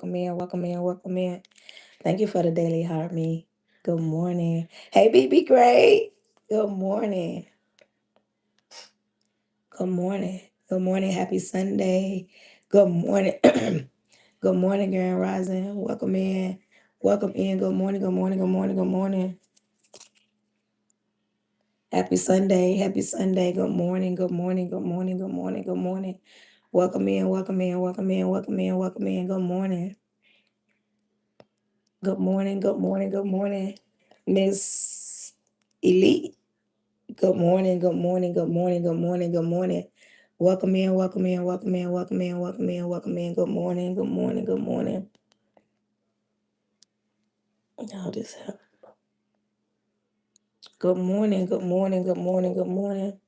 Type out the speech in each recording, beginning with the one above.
welcome in, welcome in, welcome in. Thank you for the daily heart me. Good morning. Hey, BB Gray. Good morning. Good morning. Good morning. Happy Sunday. Good morning. Good morning, Grand Rising. Welcome in. Welcome in. Good morning. Good morning. Good morning. Good morning. Happy Sunday. Happy Sunday. Good morning. Good morning. Good morning. Good morning. Good morning. Welcome in. Welcome in. Welcome in. Welcome in. Welcome in. Good morning. Good morning. Good morning. Good morning. Miss Elite. Good morning. Good morning. Good morning. Good morning. Good morning. Welcome in. Welcome in. Welcome in. Welcome in. Welcome in. Welcome in. Good morning. Good morning. Good morning. Oh, this help. Good morning. Good morning. Good morning. Good morning.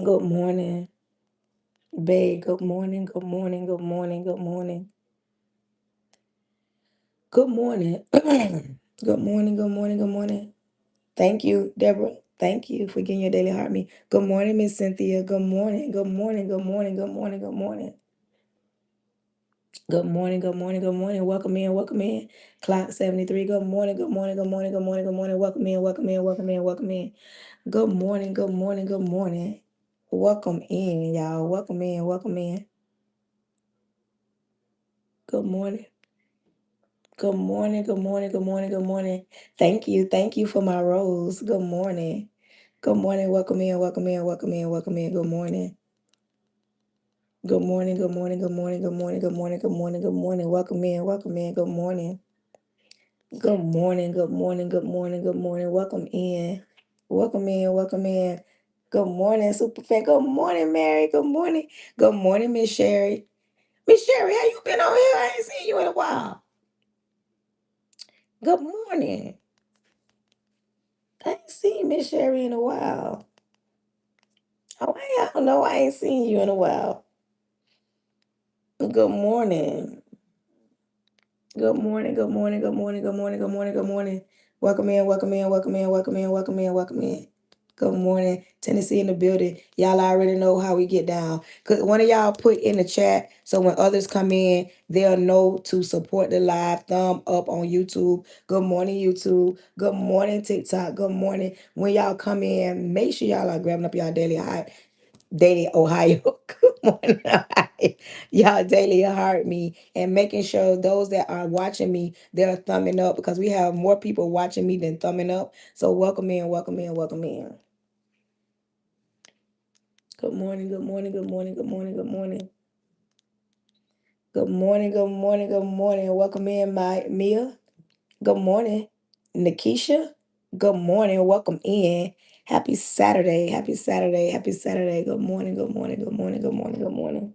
Good morning. Babe, good morning. Good morning. Good morning. Good morning. Good morning. Good morning. Good morning. Good morning. Thank you, Deborah. Thank you for getting your daily heart me. Good morning, Miss Cynthia. Good morning. Good morning. Good morning. Good morning. Good morning. Good morning. Good morning. Good morning. Welcome in. Welcome in. Clock 73. Good morning. Good morning. Good morning. Good morning. Good morning. Welcome in. Welcome in. Welcome in. Welcome in. Good morning. Good morning. Good morning. Welcome in, y'all. Welcome in. Welcome in. Good morning. Good morning. Good morning. Good morning. Good morning. Thank you. Thank you for my rose. Good morning. Good morning. Welcome in. Welcome in. Welcome in. Welcome in. Good morning. Good morning, good morning, good morning, good morning, good morning, good morning, good morning. Welcome in, welcome in, good morning. Good morning, good morning, good morning, good morning. Welcome in. Welcome in, welcome in. Good morning, super fan. Good morning, Mary. Good morning. Good morning, Miss Sherry. Miss Sherry, how you been on here? I ain't seen you in a while. Good morning. I ain't seen Miss Sherry in a while. Oh, I don't know. I ain't seen you in a while. Good morning. Good morning, good morning, good morning, good morning, good morning, good morning. Welcome in, welcome in, welcome in, welcome in, welcome in, welcome in. Good morning, Tennessee in the building. Y'all already know how we get down. Cause one of y'all put in the chat so when others come in, they'll know to support the live. Thumb up on YouTube. Good morning, YouTube. Good morning, TikTok. Good morning. When y'all come in, make sure y'all are grabbing up y'all daily Ohio. Good morning, Ohio. Y'all daily heart me and making sure those that are watching me, they're thumbing up because we have more people watching me than thumbing up. So welcome in, welcome in, welcome in. Good morning, good morning, good morning, good morning, good morning. Good morning, good morning, good morning. Welcome in, my Mia. Good morning, Nikisha. Good morning, welcome in. Happy Saturday, happy Saturday, happy Saturday. Good morning, good morning, good morning, good morning, good morning.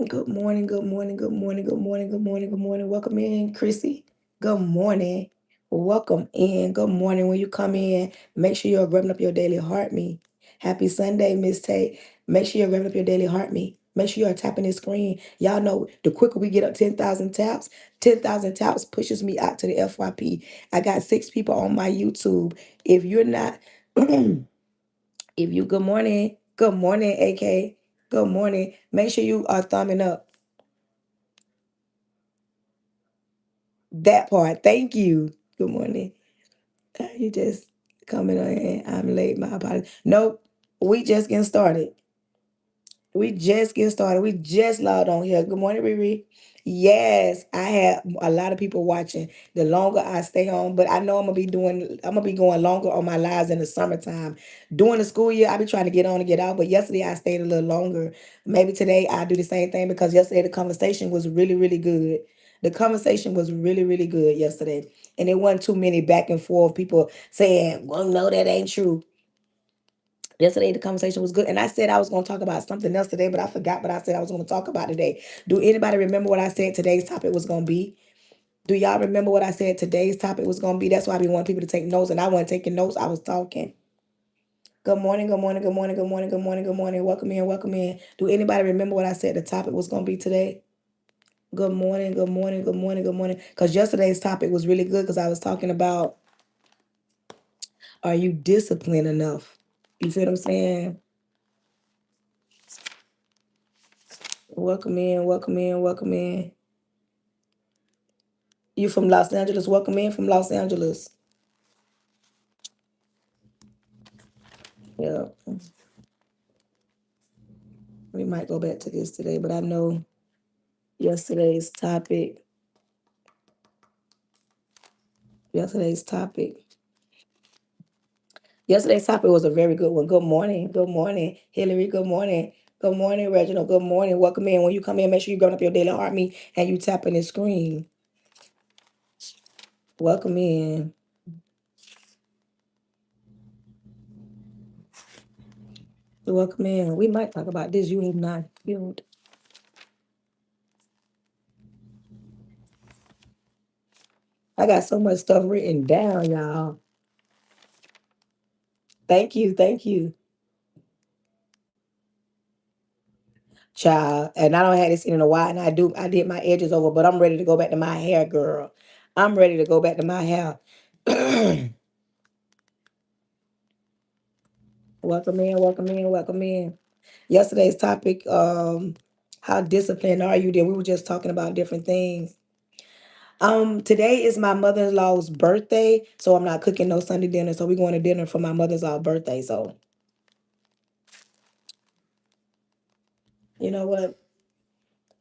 Good morning, good morning, good morning, good morning, good morning, good morning. Welcome in, Chrissy. Good morning. Welcome in. Good morning. When you come in, make sure you're grabbing up your daily heart me. Happy Sunday, Miss Tate. Make sure you're grabbing up your daily heart me. Make sure you are tapping the screen. Y'all know the quicker we get up 10,000 taps pushes me out to the FYP. I got 6 people on my YouTube. If you're not, good morning, AK. Good morning. Make sure you are thumbing up. That part. Thank you. Good morning. You just coming on in. I'm late. My apologies. Nope. We just getting started. We just get started. We just logged on here. Good morning, Riri. Yes, I have a lot of people watching. The longer I stay on, but I know I'm gonna be going longer on my lives in the summertime. During the school year, I be trying to get on and get out, but yesterday I stayed a little longer. Maybe today I do the same thing because yesterday the conversation was really, really good. The conversation was really, really good yesterday. And it wasn't too many back and forth people saying, well, no, that ain't true. Yesterday, the conversation was good. And I said I was going to talk about something else today, but I forgot what I said I was going to talk about today. Do anybody remember what I said today's topic was going to be? Do y'all remember what I said today's topic was going to be? That's why we want people to take notes. And I wasn't taking notes. I was talking. Good morning, good morning, good morning, good morning, good morning, good morning. Welcome in, welcome in. Do anybody remember what I said the topic was going to be today? Good morning, good morning, good morning, good morning. Because yesterday's topic was really good because I was talking about, are you disciplined enough? You feel what I'm saying? Welcome in, welcome in, welcome in. You from Los Angeles? Welcome in from Los Angeles. Yeah, we might go back to this today, but I know yesterday's topic. Yesterday's topic. Yesterday's topic was a very good one. Good morning. Good morning, Hillary. Good morning. Good morning, Reginald. Good morning. Welcome in. When you come in, make sure you grab up your daily heart me and you tapping the screen. Welcome in. Welcome in. We might talk about this. You have not healed. I got so much stuff written down, y'all. Thank you. Thank you. Child. And I don't have this in a while. And I did my edges over, but I'm ready to go back to my hair, girl. I'm ready to go back to my hair. Welcome in, welcome in, welcome in. Yesterday's topic, how disciplined are you? Then we were just talking about different things. Today is my mother-in-law's birthday, so I'm not cooking no Sunday dinner. So we're going to dinner for my mother-in-law's birthday. So you know what?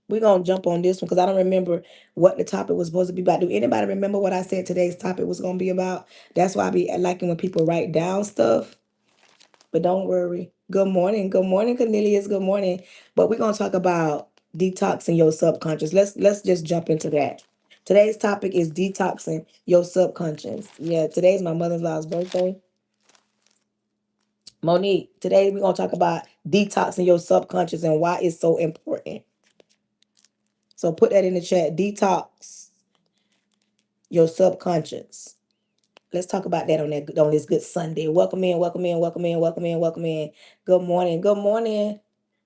We're gonna jump on this one because I don't remember what the topic was supposed to be about. Do anybody remember what I said today's topic was gonna be about? That's why I be liking when people write down stuff. But don't worry. Good morning. Good morning, Cornelius. Good morning. But we're gonna talk about detoxing your subconscious. Let's just jump into that. Today's topic is detoxing your subconscious. Yeah, today's my mother-in-law's birthday. Monique, today we're gonna talk about detoxing your subconscious and why it's so important. So put that in the chat. Detox your subconscious. Let's talk about that on this good Sunday. Welcome in, welcome in, welcome in, welcome in, welcome in. Good morning, good morning.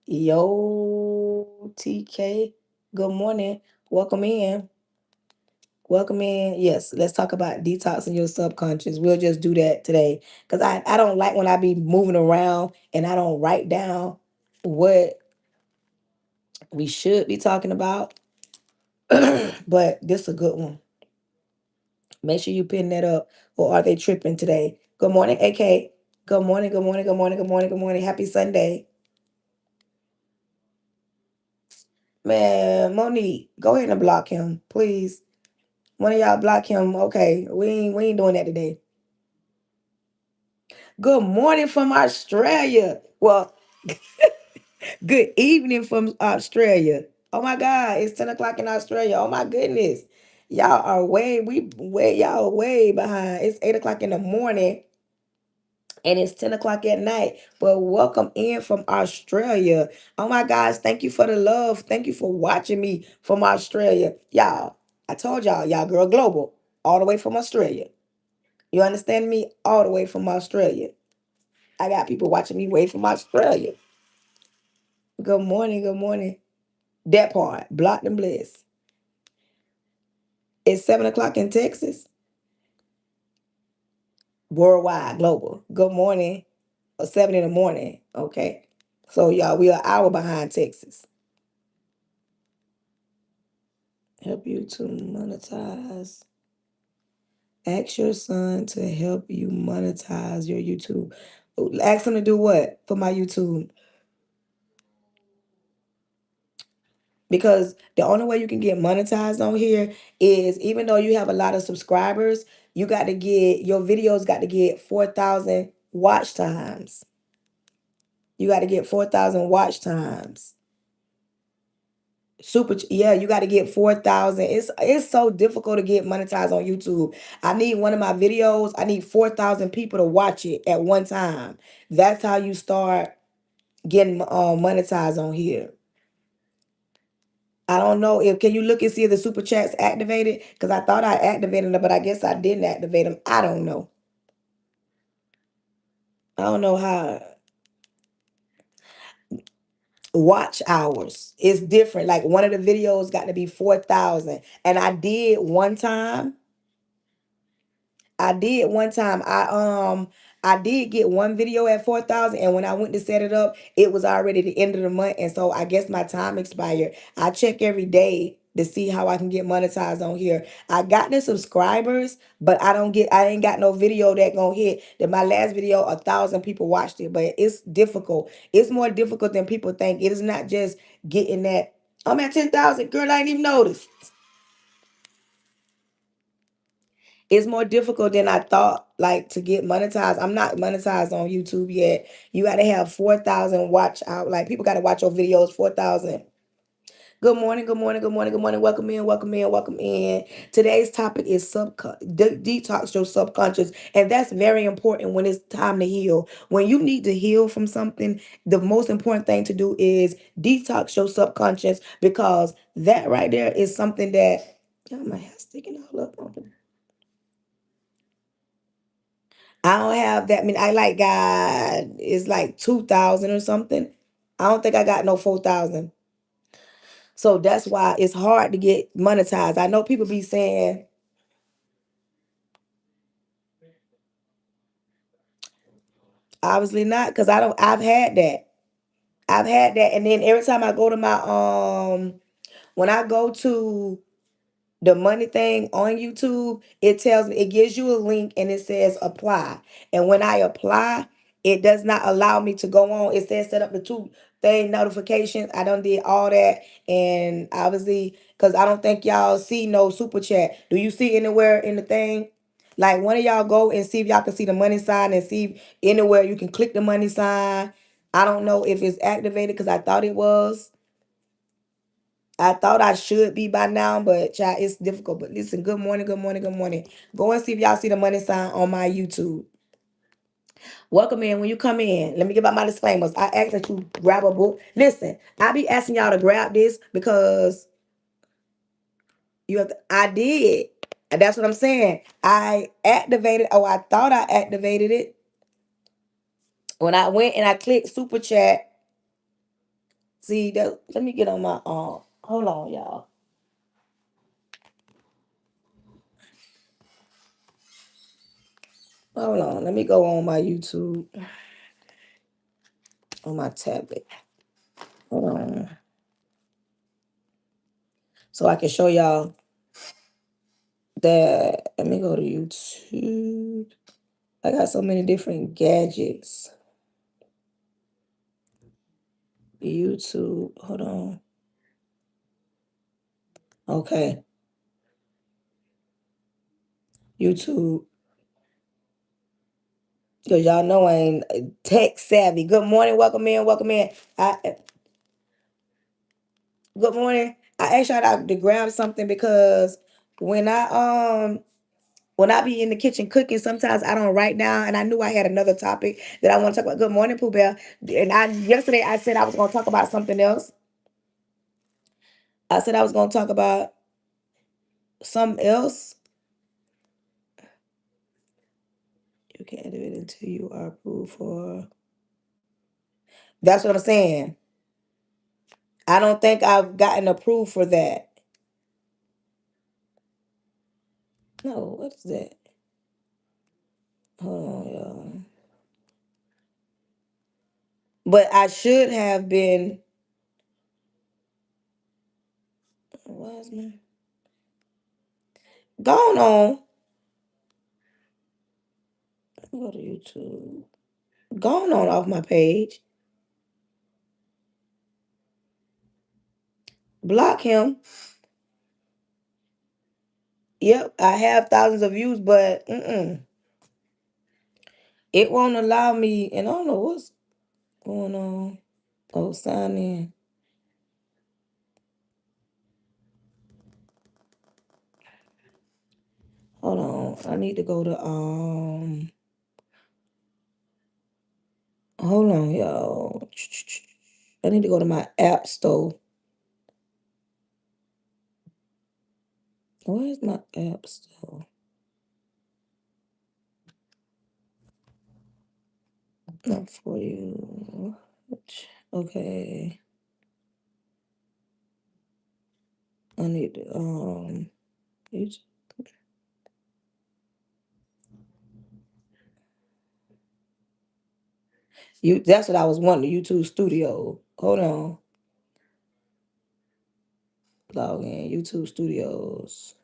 Yo, TK. Good morning. Welcome in. Welcome in. Yes, let's talk about detoxing your subconscious. We'll just do that today. Because I don't like when I be moving around and I don't write down what we should be talking about. But this is a good one. Make sure you pin that up. Or are they tripping today? Good morning, AK. Good morning, good morning, good morning, good morning, good morning. Happy Sunday. Man, Monique, go ahead and block him, please. One of y'all block him. Okay, we ain't doing that today. Good morning from Australia. Well, good evening from Australia. Oh my God, it's 10 o'clock in Australia. Oh my goodness. Y'all are y'all way behind. It's 8 o'clock in the morning and it's 10 o'clock at night. But welcome in from Australia. Oh my gosh, thank you for the love. Thank you for watching me from Australia. Y'all, I told y'all girl global, all the way from Australia. You understand me? All the way from Australia. I got people watching me way from Australia. Good morning, good morning. That part, blocked and blessed. It's 7 o'clock in Texas. Worldwide, global. Good morning. 7 in the morning. Okay. So y'all, we are an hour behind Texas. Help you to monetize. Ask your son to help you monetize your YouTube. Ask him to do what for my YouTube? Because the only way you can get monetized on here is even though you have a lot of subscribers, you got to get your videos got to get 4,000 watch times. You got to get 4,000 watch times. Yeah, you got to get 4,000. It's so difficult to get monetized on YouTube. I need one of my videos. I need 4,000 people to watch it at one time. That's how you start getting monetized on here. I don't know if can you look and see if the super chats activated because I thought I activated them, but I guess I didn't activate them. I don't know. I don't know how. Watch hours is different. Like one of the videos got to be 4,000, and I did one time. I I did get one video at 4,000, and when I went to set it up, it was already the end of the month, and so I guess my time expired. I check every day to see how I can get monetized on here. I got the subscribers, but I ain't got no video that gonna hit. That my last video, 1,000 people watched it, but it's difficult. It's more difficult than people think. It is not just getting that. I'm at 10,000, girl. I ain't even noticed. It's more difficult than I thought, like, to get monetized. I'm not monetized on YouTube yet. You got to have 4,000 watch out. Like, people got to watch your videos, 4,000. Good morning, good morning, good morning, good morning. Welcome in, welcome in, welcome in. Today's topic is detox your subconscious. And that's very important when it's time to heal. When you need to heal from something, the most important thing to do is detox your subconscious, because that right there is something that, oh, my hair sticking all up on it. I don't have that many. I like got, it's like 2,000 or something. I don't think I got no 4,000. So that's why it's hard to get monetized. I know people be saying, obviously not, because I've had that. I've had that. And then every time I go to when I go to the money thing on YouTube, it tells me, it gives you a link and it says apply. And when I apply, it does not allow me to go on. It says set up the two thing notifications. I done did all that. And obviously, because I don't think y'all see no super chat. Do you see anywhere in the thing? Like, one of y'all go and see if y'all can see the money sign, and see if anywhere you can click the money sign. I don't know if it's activated, because I thought it was. I thought I should be by now, but child, it's difficult. But listen, good morning, good morning, good morning. Go and see if y'all see the money sign on my YouTube. Welcome in. When you come in, let me give out my disclaimers. I ask that you grab a book. Listen, I be asking y'all to grab this because you have to, I did. And that's what I'm saying. I activated, oh, I thought I activated it. When I went and I clicked super chat, see that, let me get on my hold on, y'all. Hold on. Let me go on my YouTube on my tablet. Hold on. So I can show y'all that. Let me go to YouTube. I got so many different gadgets. YouTube. Hold on. Okay. YouTube. Because y'all know I ain't tech savvy. Good morning. Welcome in. Welcome in. Good morning. I asked y'all to grab something, because when I be in the kitchen cooking, sometimes I don't write down, and I knew I had another topic that I want to talk about. Good morning, Pooh Bear. And yesterday I said I was gonna talk about something else. I said I was gonna talk about something else. You can't do it until you are approved for. That's what I'm saying. I don't think I've gotten approved for that. No, what is that? Hold on, y'all. But I should have been. Why is my going on? Let me go to YouTube. Going on off my page. Block him. Yep, I have thousands of views, but it won't allow me. And I don't know what's going on. Oh, sign in. Hold on. I need to go to hold on, y'all. I need to go to my app store. Where's my app store? Not for you. Okay. I need to YouTube. That's what I was wanting, the YouTube studio. Hold on. Log in, YouTube studios.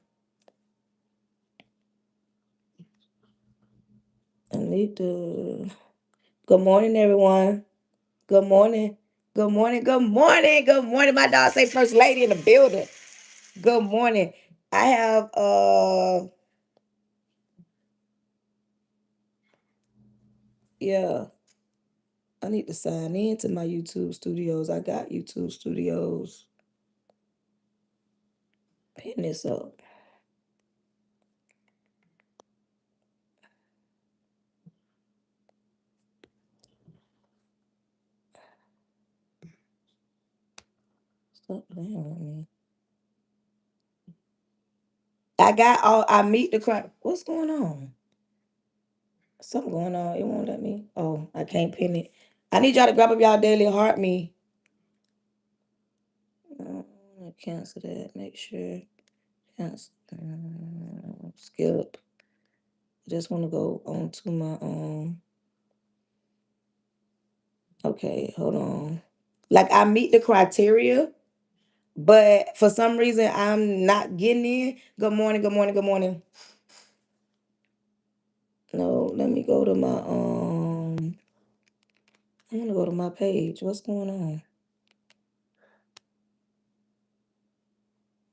I need to. Good morning, everyone. Good morning. Good morning. Good morning. Good morning. My dog say first lady in the building. Good morning. I have yeah. I need to sign in to my YouTube studios. I got YouTube studios. Pin this up. Stop playing with me. I meet the crowd. What's going on? Something going on. It won't let me. Oh, I can't pin it. I need y'all to grab up y'all daily heart me. I'm gonna cancel that. Make sure. Cancel. Skip. I just want to go on to my okay, hold on. Like I meet the criteria, but for some reason I'm not getting in. Good morning, good morning, good morning. No, let me go to my I want to go to my page. What's going on?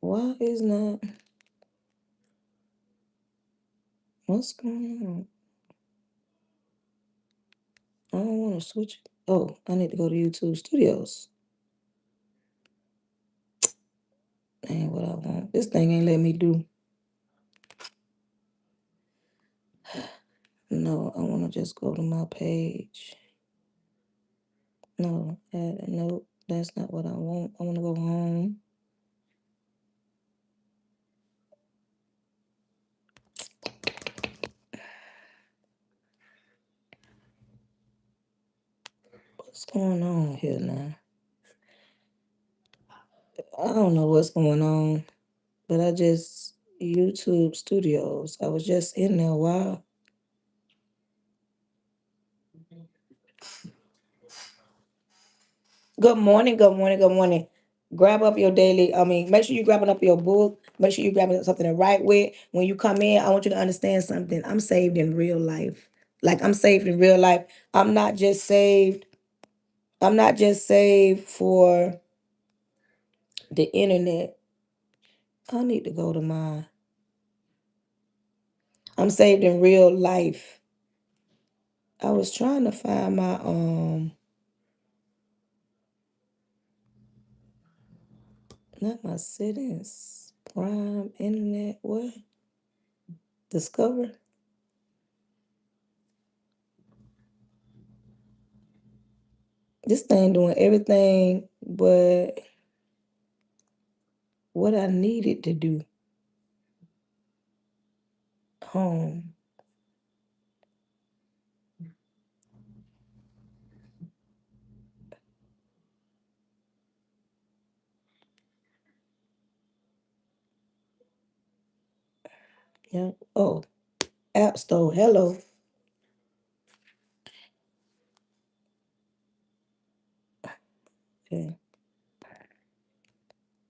Why is not what's going on? I don't want to switch. Oh, I need to go to YouTube Studios. Ain't what I want. This thing ain't let me do. No, I want to just go to my page. No, nope, that's not what I want. I want to go home. What's going on here now? I don't know what's going on, but I just YouTube Studios. I was just in there a while. Good morning, good morning, good morning. Grab up your daily. Make sure you're grabbing up your book. Make sure you're grabbing up something to write with. When you come in, I want you to understand something. I'm saved in real life. Like I'm saved in real life. I'm not just saved. I'm not just saved for the internet. I need to go to my. I'm saved in real life. I was trying to find my not my settings. Prime internet. What? Discover. This thing doing everything but what I needed to do. Home. Yeah. Oh, App Store. Hello. Okay.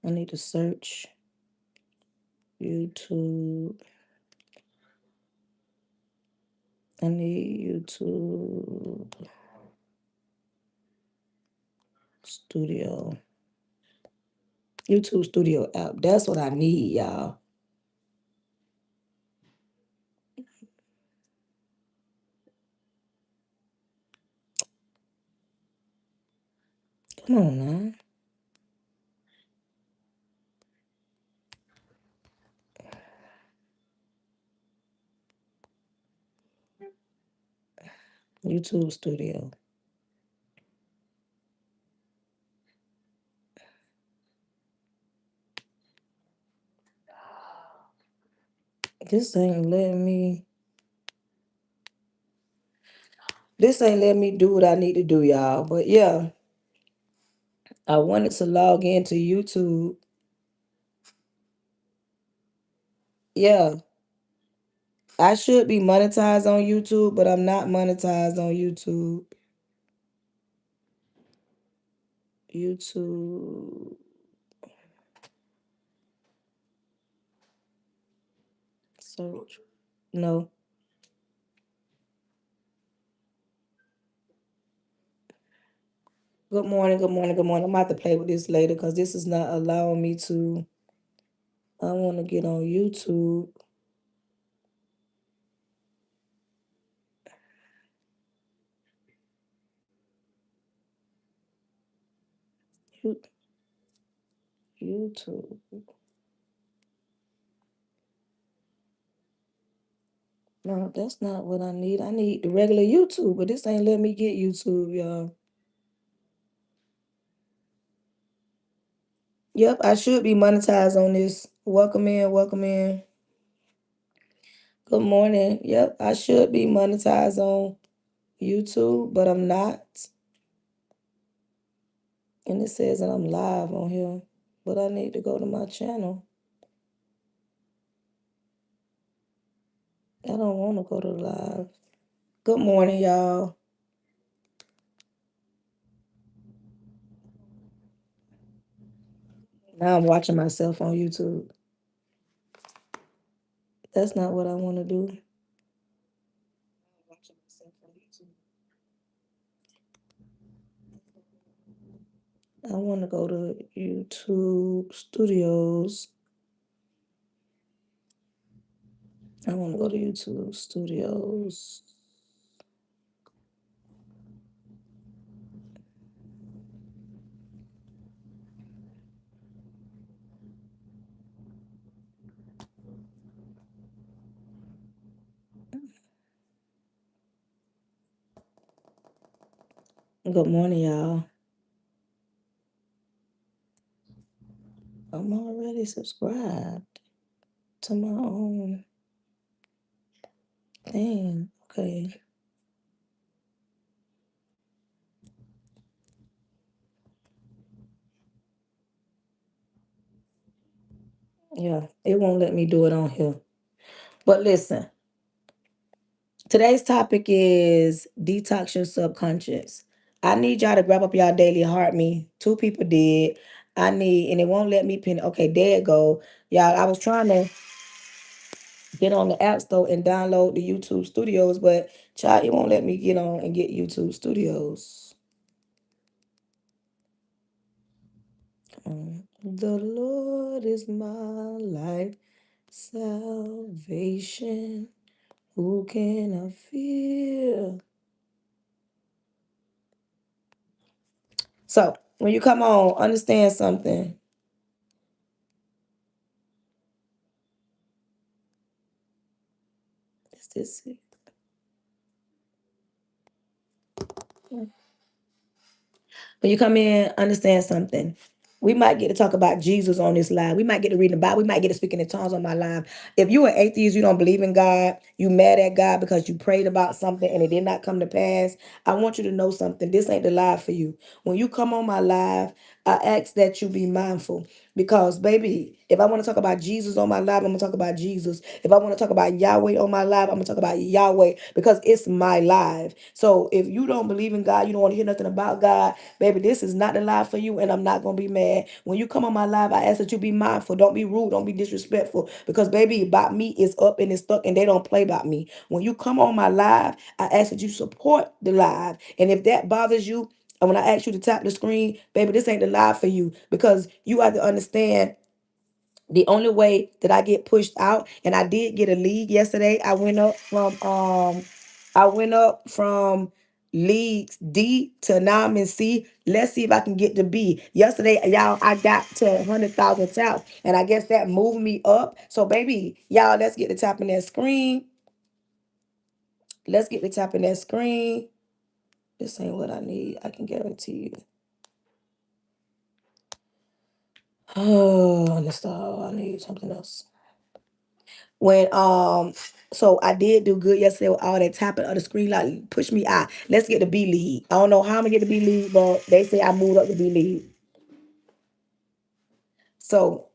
I need to search YouTube. I need YouTube Studio. YouTube Studio app. That's what I need, y'all. Come on now. YouTube Studio. This ain't letting me. This ain't letting me do what I need to do, y'all. But yeah, I wanted to log into YouTube. Yeah, I should be monetized on YouTube, but I'm not monetized on YouTube. YouTube. Search. No. Good morning, good morning, good morning. I'm about to play with this later because this is not allowing me to. I want to get on YouTube. YouTube. No, that's not what I need. I need the regular YouTube, but this ain't letting me get YouTube, y'all. Yep, I should be monetized on this. Welcome in, welcome in. Good morning. Yep, I should be monetized on YouTube, but I'm not. And it says that I'm live on here, but I need to go to my channel. I don't want to go to live. Good morning, y'all. Now I'm watching myself on YouTube. That's not what I want to do. Watching myself on YouTube. I want to go to YouTube Studios. I want to go to YouTube Studios. Good morning, y'all. I'm already subscribed to my own thing. Okay. Yeah, it won't let me do it on here. But listen, today's topic is detox your subconscious. I need y'all to grab up y'all daily heart me. Two people did. I need, and it won't let me pin. Okay, there it go. Y'all, I was trying to get on the app store and download the YouTube Studios, but child, it won't let me get on and get YouTube Studios. The Lord is my life, salvation. Who can I fear? So when you come on, understand something. Is this it? When you come in, understand something. We might get to talk about Jesus on this live. We might get to read the Bible. We might get to speak in tongues on my live. If you're an atheist, you don't believe in God, you mad at God because you prayed about something and it did not come to pass, I want you to know something. This ain't the live for you. When you come on my live, I ask that you be mindful. Because, baby, if I want to talk about Jesus on my live, I'm going to talk about Jesus. If I want to talk about Yahweh on my live, I'm going to talk about Yahweh because it's my live. So if you don't believe in God, you don't want to hear nothing about God, baby, this is not the live for you, and I'm not going to be mad. When you come on my live, I ask that you be mindful. Don't be rude. Don't be disrespectful because, baby, about me is up and it's stuck, and they don't play about me. When you come on my live, I ask that you support the live. And if that bothers you, and when I ask you to tap the screen, baby, this ain't the live for you because you have to understand the only way that I get pushed out, and I did get a league yesterday. I went up from leagues D to now I'm in C. Let's see if I can get to B. Yesterday, y'all, I got to 100,000 taps, and I guess that moved me up. So, baby, y'all, let's get to tapping that screen. Let's get to tapping that screen. This ain't what I need. I can guarantee you. Oh, let's start. I need something else. When so I did do good yesterday with all that tapping of the screen, like push me out. Let's get the B lead. I don't know how I'm gonna get the B lead, but they say I moved up the B lead. So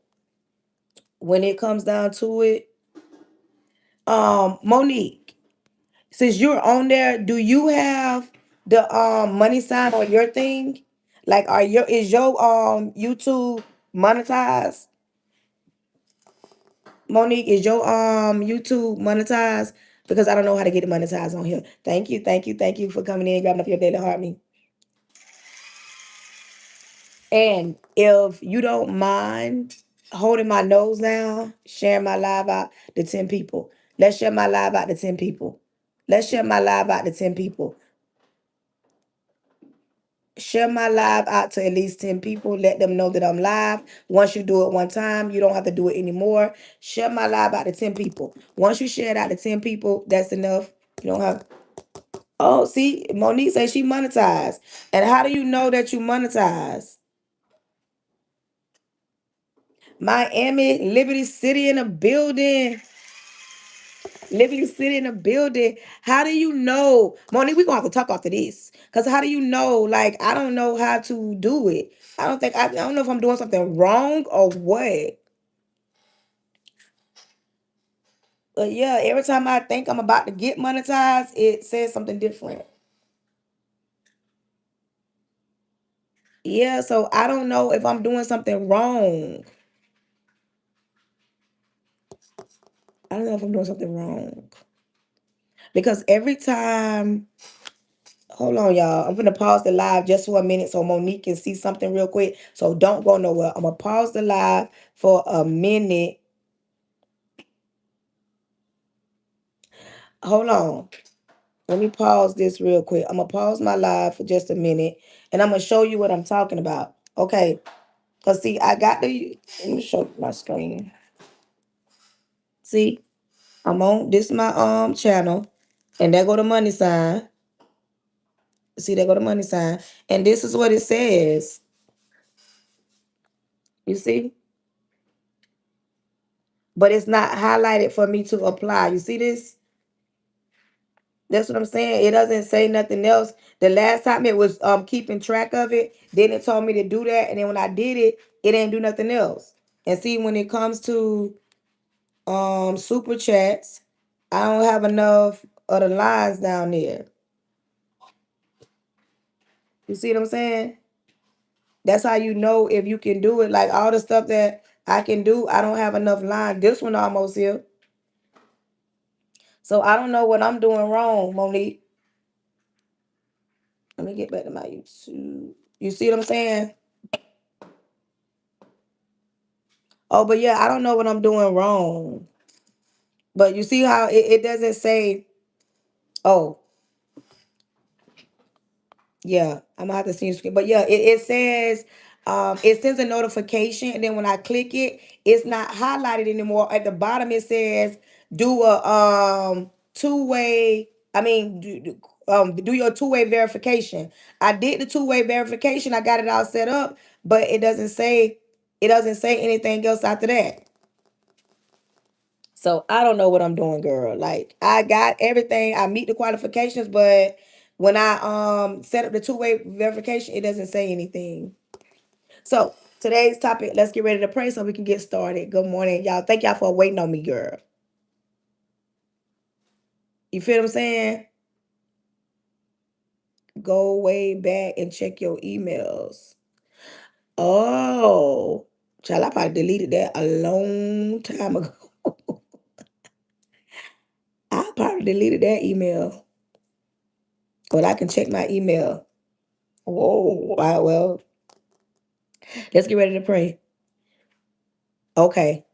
when it comes down to it, Monique, since you're on there, do you have the money sign on your thing? Like, is your YouTube monetized? Monique, is your YouTube monetized? Because I don't know how to get it monetized on here. Thank you, thank you, thank you for coming in and grabbing up your daily heart me. And if you don't mind holding my nose down, sharing my live out to 10 people. Let's share my live out to 10 people. Let's share my live out to 10 people. Share my live out to at least 10 people. Let them know that I'm live. Once you do it one time, you don't have to do it anymore. Share my live out to 10 people. Once you share it out to 10 people, that's enough. You don't have. Oh, see, Monique says she monetized. And how do you know that you monetize? Miami, Liberty City in a building. Liberty City in a building. How do you know? Monique, we're gonna have to talk after this. Cause how do you know? Like, I don't know how to do it. I don't know if I'm doing something wrong or what. But yeah, every time I think I'm about to get monetized, it says something different. Yeah, so I don't know if I'm doing something wrong. I don't know if I'm doing something wrong. Because every time, hold on, y'all. I'm gonna pause the live just for a minute so Monique can see something real quick. So don't go nowhere. I'm gonna pause the live for a minute. Hold on. Let me pause this real quick. I'm gonna pause my live for just a minute and I'm gonna show you what I'm talking about. Okay. Cause see, I got the let me show you my screen. See, I'm on this is my channel, and there go the money sign. See, there go the money sign, and this is what it says. You see, but it's not highlighted for me to apply. You see this? That's what I'm saying. It doesn't say nothing else. The last time it was keeping track of it, then it told me to do that, and then when I did it, it didn't do nothing else. And see, when it comes to super chats, I don't have enough of the lines down there. You see what I'm saying? That's how you know if you can do it. Like all the stuff that I can do, I don't have enough line. This one almost here. So I don't know what I'm doing wrong, Monique. Let me get back to my YouTube. You see what I'm saying? Oh, but yeah, I don't know what I'm doing wrong. But you see how it doesn't say, oh, yeah, I'm gonna have to see your screen. But yeah, it says it sends a notification, and then when I click it, it's not highlighted anymore. At the bottom, it says do a two-way. I mean, do your two-way verification. I did the two-way verification. I got it all set up, but it doesn't say anything else after that. So I don't know what I'm doing, girl. Like I got everything. I meet the qualifications, but when I set up the two-way verification, it doesn't say anything. So today's topic, let's get ready to pray so we can get started. Good morning, y'all. Thank y'all for waiting on me, girl. You feel what I'm saying? Go way back and check your emails. Oh, child, I probably deleted that a long time ago. I probably deleted that email. But I can check my email. Whoa. Well, let's get ready to pray. Okay.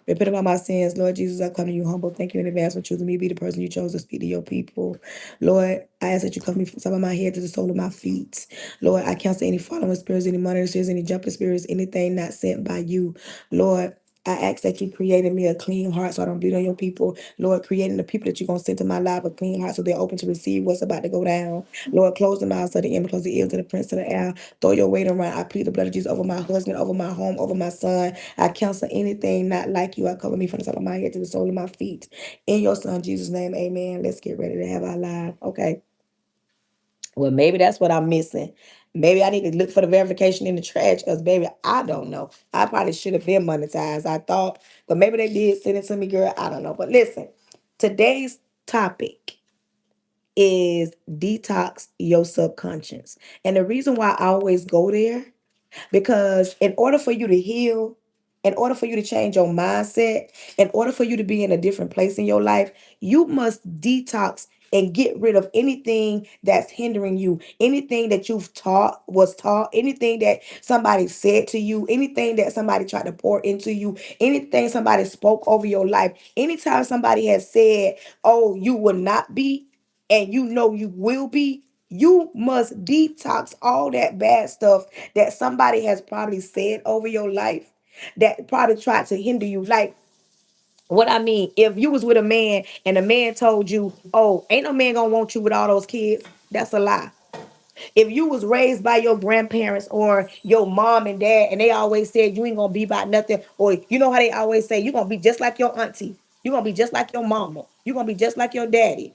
Repent about my sins. Lord Jesus, I come to you humble. Thank you in advance for choosing me to be the person you chose to speak to your people. Lord, I ask that you cover me from the top of my head to the sole of my feet. Lord, I cancel any following spirits, any monitoring spirits, any jumping spirits, anything not sent by you. Lord, I ask that you create in me a clean heart so I don't bleed on your people. Lord, creating the people that you're going to send to my life a clean heart so they're open to receive what's about to go down. Lord, close the mouths of the enemy, close the ears of the prince of the air. Throw your weight around. I plead the blood of Jesus over my husband, over my home, over my son. I cancel anything not like you. I cover me from the top of my head to the sole of my feet. In your son, Jesus' name, amen. Let's get ready to have our live. Okay. Well, maybe that's what I'm missing. Maybe I need to look for the verification in the trash because, baby, I don't know. I probably should have been monetized, I thought. But maybe they did send it to me, girl. I don't know. But listen, today's topic is detox your subconscious. And the reason why I always go there, because in order for you to heal, in order for you to change your mindset, in order for you to be in a different place in your life, you must detox and get rid of anything that's hindering you, anything that you've taught, anything that somebody said to you, anything that somebody tried to pour into you, anything somebody spoke over your life. Anytime somebody has said, oh, you will not be, and you know you will be, you must detox all that bad stuff that somebody has probably said over your life that probably tried to hinder you. Like, what I mean, if you was with a man and a man told you, oh, ain't no man gonna want you with all those kids, that's a lie. If you was raised by your grandparents or your mom and dad and they always said you ain't gonna be about nothing, or you know how they always say you're gonna be just like your auntie, you're gonna be just like your mama, you're gonna be just like your daddy.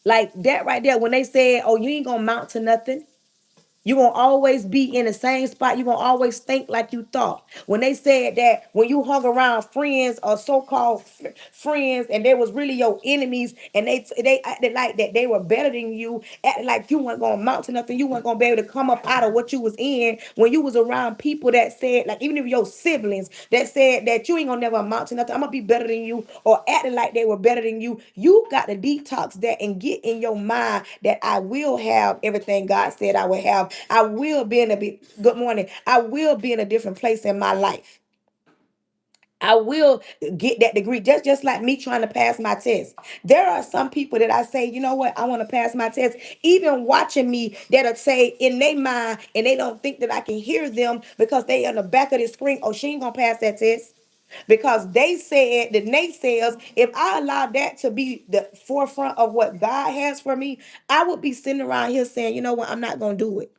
Like that right there, when they said, oh, you ain't gonna mount to nothing, you're going to always be in the same spot. You're going to always think like you thought. When they said that when you hung around friends or so-called friends and they was really your enemies and they acted like that they were better than you, acted like you weren't going to amount to nothing, you weren't going to be able to come up out of what you was in when you was around people that said, like even if your siblings that said that you ain't going to never amount to nothing, I'm going to be better than you, or acting like they were better than you got to detox that and get in your mind that I will have everything God said I will have. I will be in good morning. I will be in a different place in my life. I will get that degree. Just like me trying to pass my test. There are some people that I say, you know what, I want to pass my test. Even watching me that'll say in their mind, and they don't think that I can hear them because they on the back of the screen, oh, she ain't gonna pass that test. Because they said, the naysayers, if I allow that to be the forefront of what God has for me, I would be sitting around here saying, you know what, I'm not gonna do it.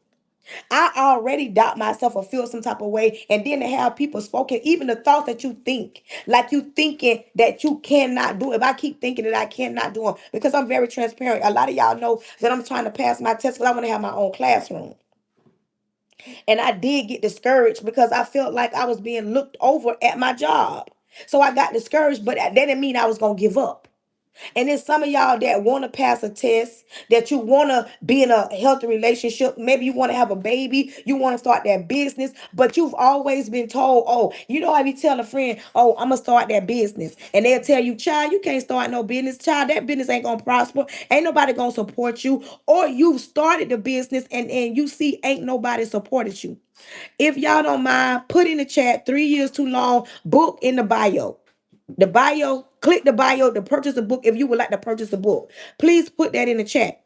I already doubt myself or feel some type of way. And then to have people spoken, even the thoughts that you think, like you thinking that you cannot do it. If I keep thinking that I cannot do it, because I'm very transparent. A lot of y'all know that I'm trying to pass my test because I want to have my own classroom. And I did get discouraged because I felt like I was being looked over at my job. So I got discouraged, but that didn't mean I was going to give up. And then some of y'all that want to pass a test, that you want to be in a healthy relationship. Maybe you want to have a baby. You want to start that business. But you've always been told, oh, you know, I be telling a friend, oh, I'm going to start that business. And they'll tell you, child, you can't start no business. Child, that business ain't going to prosper. Ain't nobody going to support you. Or you started the business and you see ain't nobody supported you. If y'all don't mind, put in the chat, 3 years too long, book in the bio. The bio, click the bio to purchase a book if you would like to purchase a book. Please put that in the chat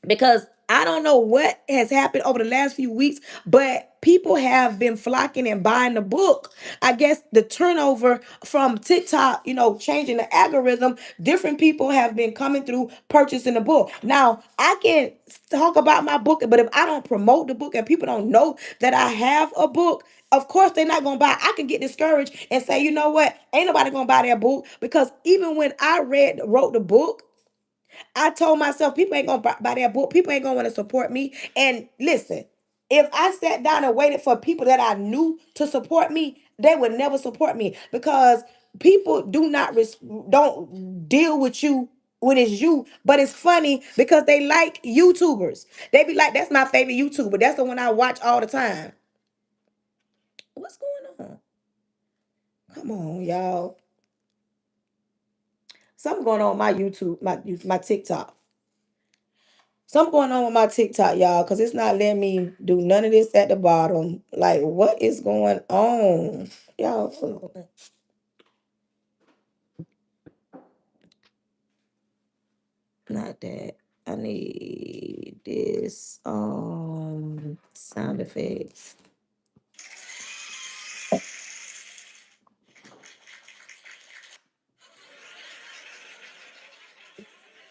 because I don't know what has happened over the last few weeks, but people have been flocking and buying the book. I guess the turnover from TikTok, changing the algorithm, different people have been coming through purchasing the book. Now, I can talk about my book, but if I don't promote the book and people don't know that I have a book, of course they're not gonna buy. I can get discouraged and say, you know what, ain't nobody gonna buy that book, because even when I wrote the book, I told myself people ain't gonna buy that book. People ain't gonna want to support me. And listen, if I sat down and waited for people that I knew to support me, they would never support me, because people don't deal with you when it's you. But it's funny because they like YouTubers. They be like, that's my favorite YouTuber. That's the one I watch all the time. What's going on? Come on, y'all. Something going on with my YouTube, my TikTok. Something going on with my TikTok, y'all, because it's not letting me do none of this at the bottom. Like, what is going on? Y'all, hold on. Not that. I need this sound effects.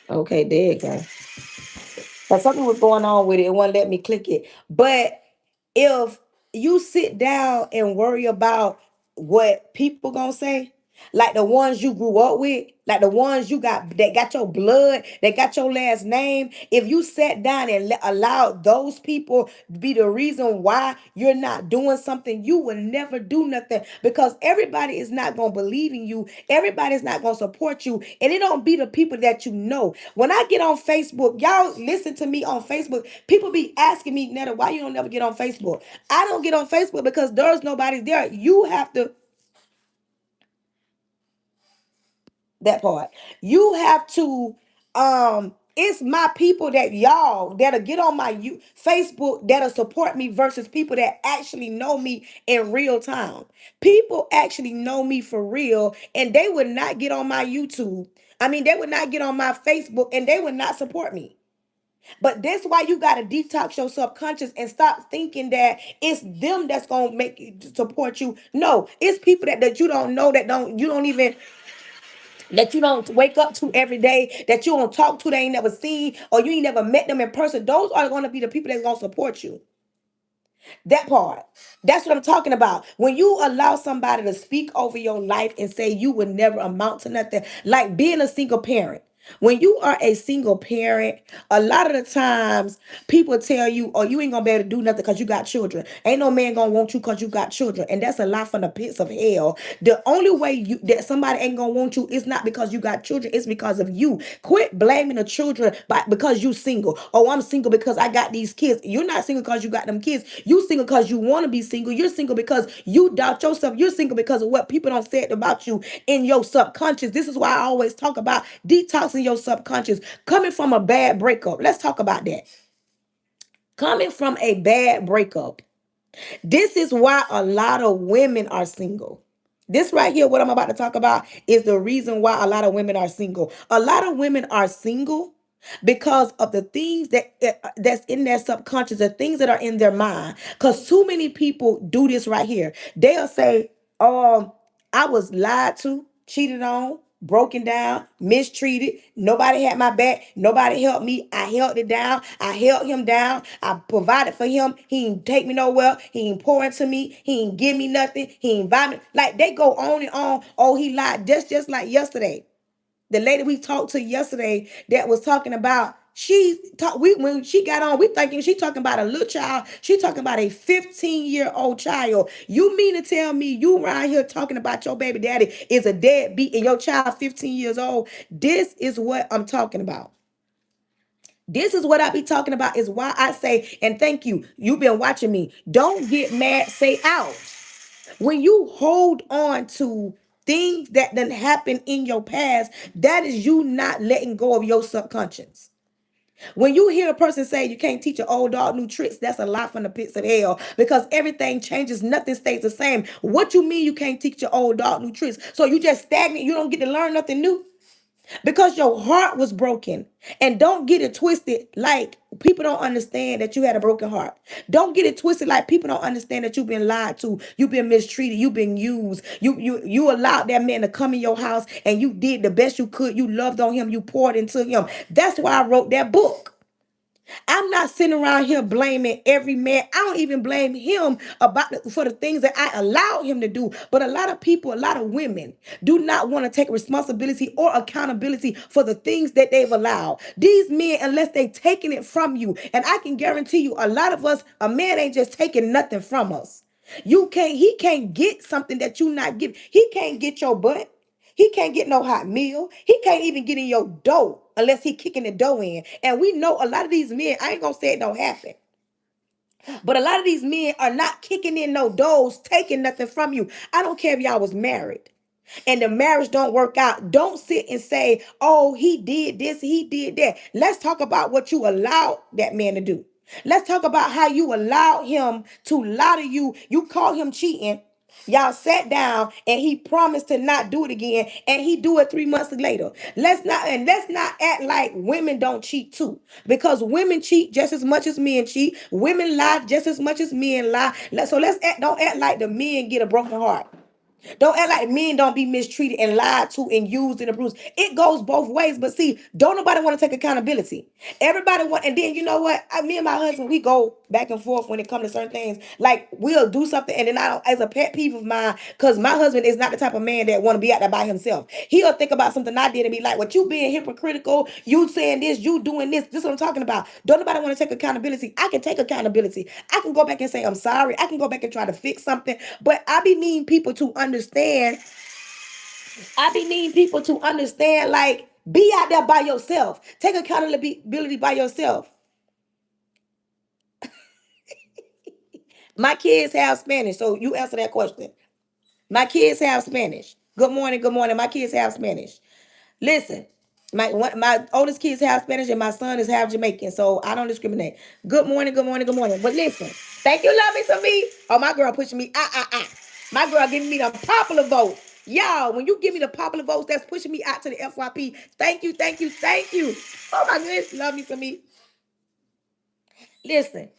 Okay, there you go. But something was going on with it. It wouldn't let me click it. But if you sit down and worry about what people gonna say, Like the ones you grew up with, like the ones you got that got your blood, that got your last name. If you sat down and allowed those people to be the reason why you're not doing something, you will never do nothing, because everybody is not going to believe in you. Everybody's not going to support you. And it don't be the people that you know. When I get on Facebook, y'all listen to me on Facebook. People be asking me, Netta, why you don't never get on Facebook? I don't get on Facebook because there's nobody there. You have to, that part. You have to it's my people that y'all that'll get on my Facebook that'll support me versus people that actually know me in real time. People actually know me for real, and they would not get on my YouTube. I mean, they would not get on my Facebook, and they would not support me. But that's why you got to detox your subconscious and stop thinking that it's them that's going to make you support you. No, it's people that you don't know, that you don't even, that you don't wake up to every day, that you don't talk to, they ain't never seen, or you ain't never met them in person. Those are going to be the people that's going to support you. That part. That's what I'm talking about. When you allow somebody to speak over your life and say you would never amount to nothing, like being a single parent. When you are a single parent, a lot of the times people tell you, oh, you ain't gonna be able to do nothing because you got children. Ain't no man gonna want you because you got children. And that's a lie from the pits of hell. The only way that somebody ain't gonna want you is not because you got children, it's because of you. Quit blaming the children because you single. Oh, I'm single because I got these kids. You're not single because you got them kids. You single because you want to be single. You're single because you doubt yourself. You're single because of what people don't say about you in your subconscious. This is why I always talk about detoxing your subconscious. Coming from a bad breakup. Let's talk about that. Coming from a bad breakup. This is why a lot of women are single. This right here, what I'm about to talk about, is the reason why a lot of women are single. A lot of women are single because of the things that's in their subconscious, the things that are in their mind. Because too many people do this right here. They'll say, I was lied to, cheated on, broken down, mistreated. Nobody had my back. Nobody helped me. I held it down. I held him down. I provided for him. He ain't take me nowhere. He ain't pour into me. He ain't give me nothing. He ain't buy me. Like they go on and on. Oh, he lied. Just like yesterday. The lady we talked to yesterday that was talking about, when she got on, we thinking she talking about a little child. She talking about a 15-year-old child. You mean to tell me you right here talking about your baby daddy is a deadbeat and your child 15 years old? This is what I'm talking about. This is what I be talking about, is why I say, and thank you, you've been watching me. Don't get mad, say out. When you hold on to things that done happen in your past, that is you not letting go of your subconscious. When you hear a person say you can't teach an old dog new tricks, that's a lie from the pits of hell, because everything changes, nothing stays the same. What you mean you can't teach your old dog new tricks? So you just stagnant, you don't get to learn nothing new? Because your heart was broken. And don't get it twisted like people don't understand that you had a broken heart. Don't get it twisted like people don't understand that you've been lied to, you've been mistreated, you've been used. You allowed that man to come in your house and you did the best you could. You loved on him, you poured into him. That's why I wrote that book. I'm not sitting around here blaming every man. I don't even blame him for the things that I allowed him to do. But a lot of people, a lot of women do not want to take responsibility or accountability for the things that they've allowed. These men, unless they taking it from you, and I can guarantee you, a lot of us, a man ain't just taking nothing from us. He can't get something that you not give. He can't get your butt. He can't get no hot meal. He can't even get in your dough unless he kicking the dough in. And we know a lot of these men, I ain't gonna say it don't happen, but a lot of these men are not kicking in no doughs, taking nothing from you. I don't care if y'all was married and the marriage don't work out. Don't sit and say, oh, he did this, he did that. Let's talk about what you allowed that man to do. Let's talk about how you allowed him to lie to you. You call him cheating. Y'all sat down and he promised to not do it again, and he do it 3 months later. Let's not act like women don't cheat too, because women cheat just as much as men cheat. Women lie just as much as men lie. So don't act like the men get a broken heart. Don't act like men don't be mistreated and lied to and used and abused. It goes both ways. But see, don't nobody want to take accountability. Everybody want, and then you know what? Me and my husband, we go back and forth when it comes to certain things. Like we'll do something, and then I don't, as a pet peeve of mine, because my husband is not the type of man that want to be out there by himself. He'll think about something I did and be like, "What you being hypocritical? You saying this? You doing this? This is what I'm talking about." Don't nobody want to take accountability. I can take accountability. I can go back and say I'm sorry. I can go back and try to fix something. But I be needing people to understand. I be needing people to understand, like, be out there by yourself. Take accountability by yourself. My kids have Spanish, so you answer that question. My kids have Spanish. Good morning, good morning. My kids have Spanish. Listen, my oldest kids have Spanish and my son is half Jamaican, so I don't discriminate. Good morning, good morning, good morning. But listen, thank you, love me some me. Oh, my girl pushing me. My girl giving me the popular vote. Y'all, when you give me the popular votes, that's pushing me out to the FYP. Thank you, thank you, thank you. Oh my goodness, love me some me. Listen,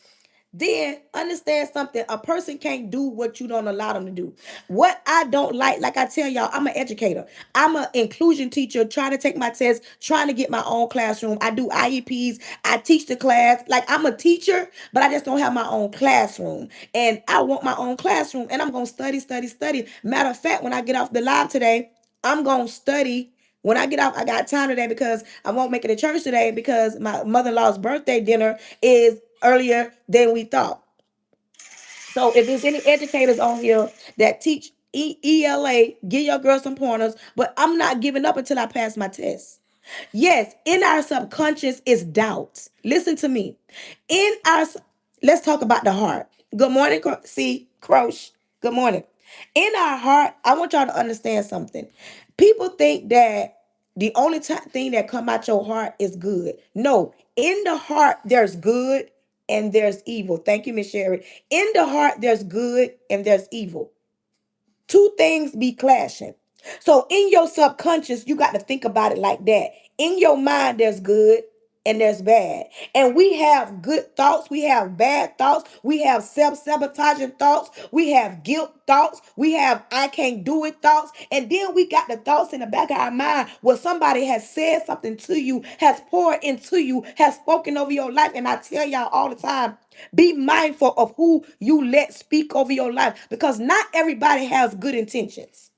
then understand something. A person can't do what you don't allow them to do. What I don't like I tell y'all, I'm an educator. I'm an inclusion teacher, trying to take my test, trying to get my own classroom. I do IEPs. I teach the class. Like, I'm a teacher, but I just don't have my own classroom. And I want my own classroom, and I'm going to study, study, study. Matter of fact, when I get off the live today, I'm going to study. When I get off, I got time today because I won't make it to church today because my mother-in-law's birthday dinner is earlier than we thought. So if there's any educators on here that teach ELA, give your girl some pointers. But I'm not giving up until I pass my test. Yes, in our subconscious is doubt. Listen to me. In our, let's talk about the heart. Good morning, see, Croche. Good morning. In our heart, I want y'all to understand something. People think that the only thing that come out your heart is good. No, in the heart there's good and there's evil. Thank you, Miss Sherry. In the heart there's good and there's evil. Two things be clashing. So in your subconscious, you got to think about it like that. In your mind, there's good and there's bad. And we have good thoughts, we have bad thoughts, we have self-sabotaging thoughts, we have guilt thoughts, we have I can't do it thoughts, and then we got the thoughts in the back of our mind where somebody has said something to you, has poured into you, has spoken over your life. And I tell y'all all the time, be mindful of who you let speak over your life, because not everybody has good intentions.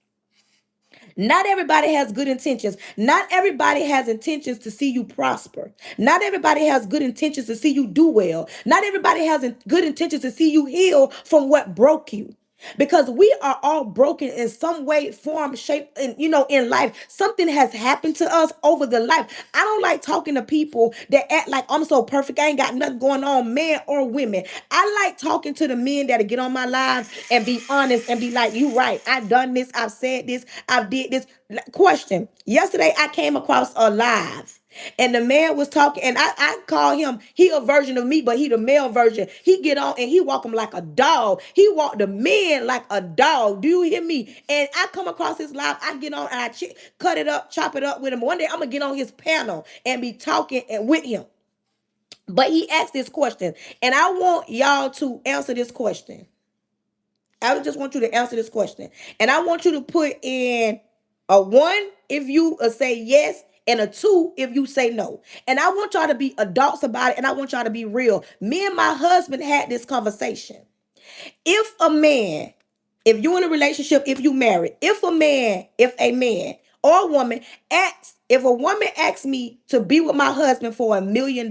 Not everybody has good intentions. Not everybody has intentions to see you prosper. Not everybody has good intentions to see you do well. Not everybody has good intentions to see you heal from what broke you. Because we are all broken in some way, form, shape, and in life. Something has happened to us over the life. I don't like talking to people that act like I'm so perfect, I ain't got nothing going on, men or women. I like talking to the men that'll get on my live and be honest and be like, you right, I've done this, I've said this, I've did this. Question. Yesterday I came across a live. And the man was talking, and I call him, he a version of me, but he the male version. He get on and he walk him like a dog. He walk the men like a dog. Do you hear me? And I come across his live, I get on and I cut it up, chop it up with him. One day I'm gonna get on his panel and be talking and with him. But he asked this question, and I want y'all to answer this question. I just want you to answer this question. And I want you to put in a one if you say yes and a two if you say no. And I want y'all to be adults about it, and I want y'all to be real. Me and my husband had this conversation. If a man, if you in a relationship, if you married, if a man or a woman asks, if a woman asks me to be with my husband for $1 million,